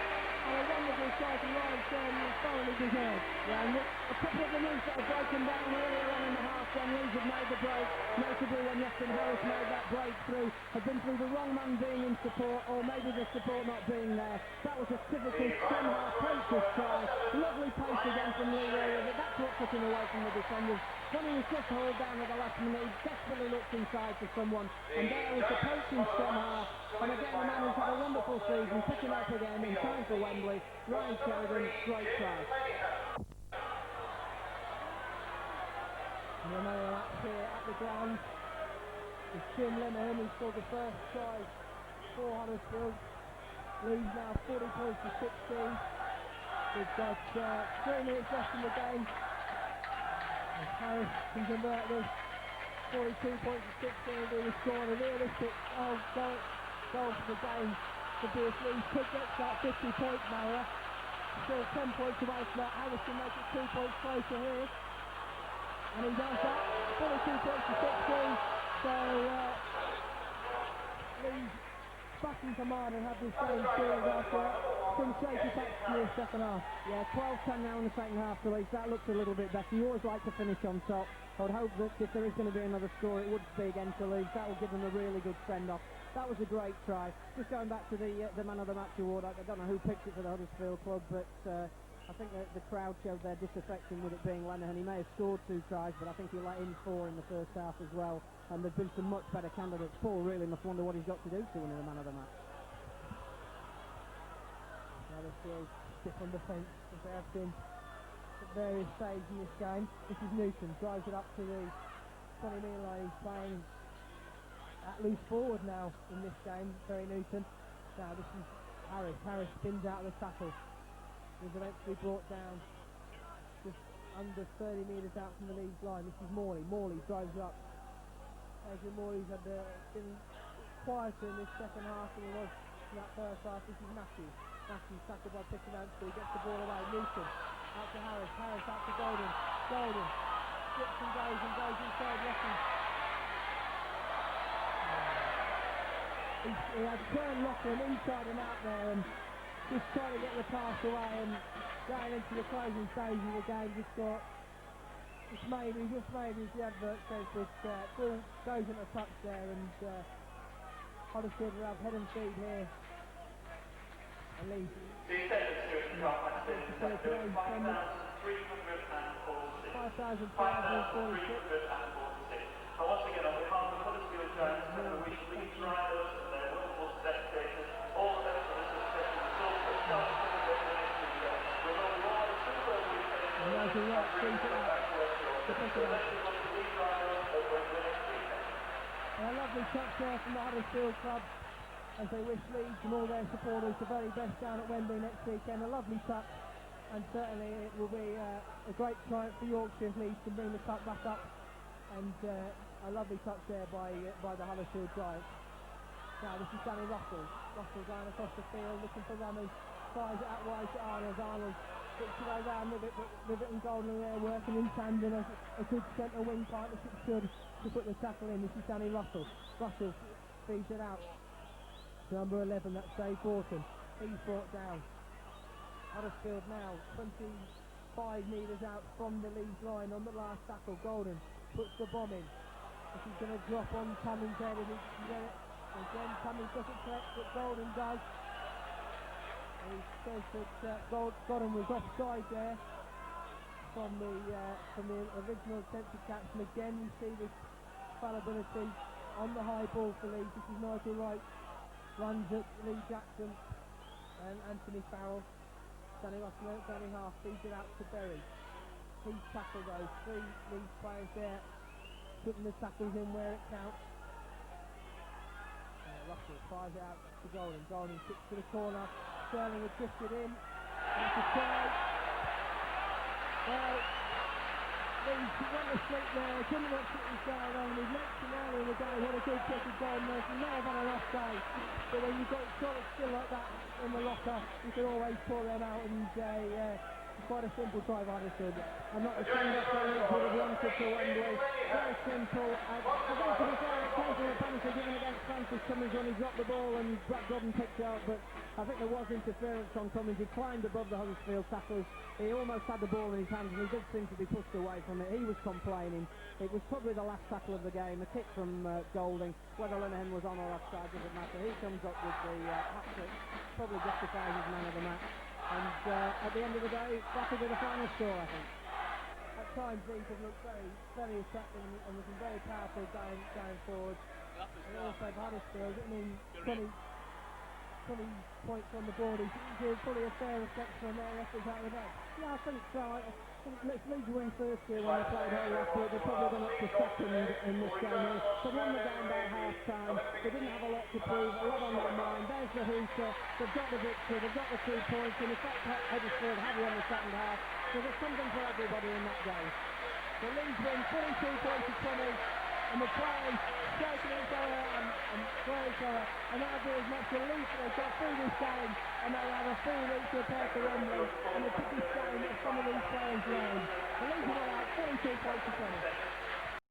And a wonderful try from Ryan Sherman is thoroughly deserved. Yeah, and a couple of the moves that have broken down earlier on in the half when Leeds have made the break, notably when Justin Harris made that breakthrough, have been through the wrong man being in support, or maybe the support not being there. That was a typical half poacher's try. Lovely pace again from Leroy, but that's what took him away from the defenders. When he was just hauled down at the last minute, he desperately looked inside for someone, and there was the poaching half. And again, a man who's had a wonderful season, picking up again in time for Wembley. Ryan Sheridan, great try. And another up here at the ground is Jim Lenehan, who scored the first try for Huddersfield. Leeds now 40 points to 16. We've got 3 minutes left in the game. And Harris can convert this. 42 points to 16 will be the score. A realistic goal for the game to be if Leeds could get to that 50-point marker. Still 10 points away from that. Harris can make it 2 points closer here. And he does that. 42 points to 16. So Leeds back in command and have this game sealed after some shaky facts in the second half. Yeah, 12-10 now in the second half to Leeds. That looks a little bit better. You always like to finish on top. I would hope that if there is going to be another score, it would be against the Leeds. That will give them a really good send-off. That was a great try. Just going back to the Man of the Match award, I don't know who picked it for the Huddersfield club, but I think that the crowd showed their disaffection with it being Lenehan. He may have scored 2 tries, but I think he let in 4 in the first half as well. And there's been some much better candidates. Paul really must wonder what he's got to do to win the Man of the Match. Huddersfield stiff on defence, as they have been at various stages in this game. This is Newton, drives it up to the 20-metre line. He's playing at loose forward now in this game, Terry Newton. Now this is Harris spins out of the tackle. He's eventually brought down just under 30 metres out from the Leeds line. This is Morley drives up. Adrian Morley's been quieter in this second half than he was in that first half. This is Matthews tackled by Pitcher Anstey, gets the ball away. Newton out to Harris out to Golden slips and goes inside Lesson. He had turned Lachlan inside and out there and just trying to get the pass away, and going into the closing stage of the game just got just made as the advert says, that ball goes in a touch there, and Huddersfield will have head and feet here. And Leeds. The attendance here at the McAlpine Stadium is 5,346. And once again, on behalf of the Huddersfield Giants, we wish Leeds Rhinos and their wonderful spectators all the best for this success in the result that starts with the next weekend. We're going to all a super weekend. And there's a right, Rhinos at Wembley next weekend. And a lovely touch there from the Huddersfield club as they wish Leeds and all their supporters the very best down at Wembley next weekend. A lovely touch, and certainly it will be a great triumph for Yorkshire if Leeds can bring the cup back up. And a lovely touch there by the Huddersfield Giants. Now this is Danny Russell. Russell going across the field looking for Rummy. Fires it out wide to Arnold. Arnold looks to go round with it, but Rivet and Golden are there working in tandem as a good centre wing partnership should to put the tackle in. This is Danny Russell. Russell feeds it out to number 11, that's Dave Borton. He's brought down. Huddersfield now 25 metres out from the Leeds line on the last tackle. Golden puts the bomb in. This is going to drop on Cummings' head if he can get it. Again, Cummings doesn't collect, but Golden does. He says that Golden was offside there from the original attempted catch. And again, we see this fallibility on the high ball for Leeds. This is Nigel Wright, runs at Lee Jackson and Anthony Farrell. Danny Russell, Danny Half feeds it out to Berry. He's tackled those 3 Leeds players there, putting the tackles in where it counts. Russell fires it out to Golden. Golden kicks to the corner. Sterling had drifted in. That's a try. Well, Leeds went to sleep there. Couldn't watch what was going on. We've mentioned earlier in the day what a good kick of Golden was. He may have had an off day, but when you've got solid still like that in the locker, you can always pull them out, and quite a simple try by Huddersfield. I'm not ashamed of that Leeds would have wanted to Wembley. Very simple. I think to be fair, it came from a penalty given against Francis Cummings when he dropped the ball and Brad Godden picked it up, but I think there was interference on Cummings. He climbed above the Huddersfield tacklers. He almost had the ball in his hands and he did seem to be pushed away from it. He was complaining. It was probably the last tackle of the game, a kick from Golding. Whether Linehan was on or offside doesn't matter. He comes up with the hat-trick, probably justifies his man of the match. And at the end of the day, that'll be the final score, I think. At times, these have looked very, very attractive and looking very powerful going forward. And also, Huddersfield, I mean, 20 points on the board is fully a fair reflection on their efforts out of the net. Yeah, I think so. Leeds win first here when they played Hull last week. They've probably gone up to second in this game here. They won the game by half-time. They didn't have a lot to prove, a lot on their mind. There's the hooter. They've got the victory. They've got the 2 points. And in fact, Huddersfield heavy on the second half. So there's something for everybody in that game. The Leeds win 42 points to 20. And the players shaking each other and throwing each other. And that'll be as much relief as they've got through this game. And they'll have a full week to prepare for Wembley. And the biggest game that some of these players learn. The Leeds are out 42 points to 20.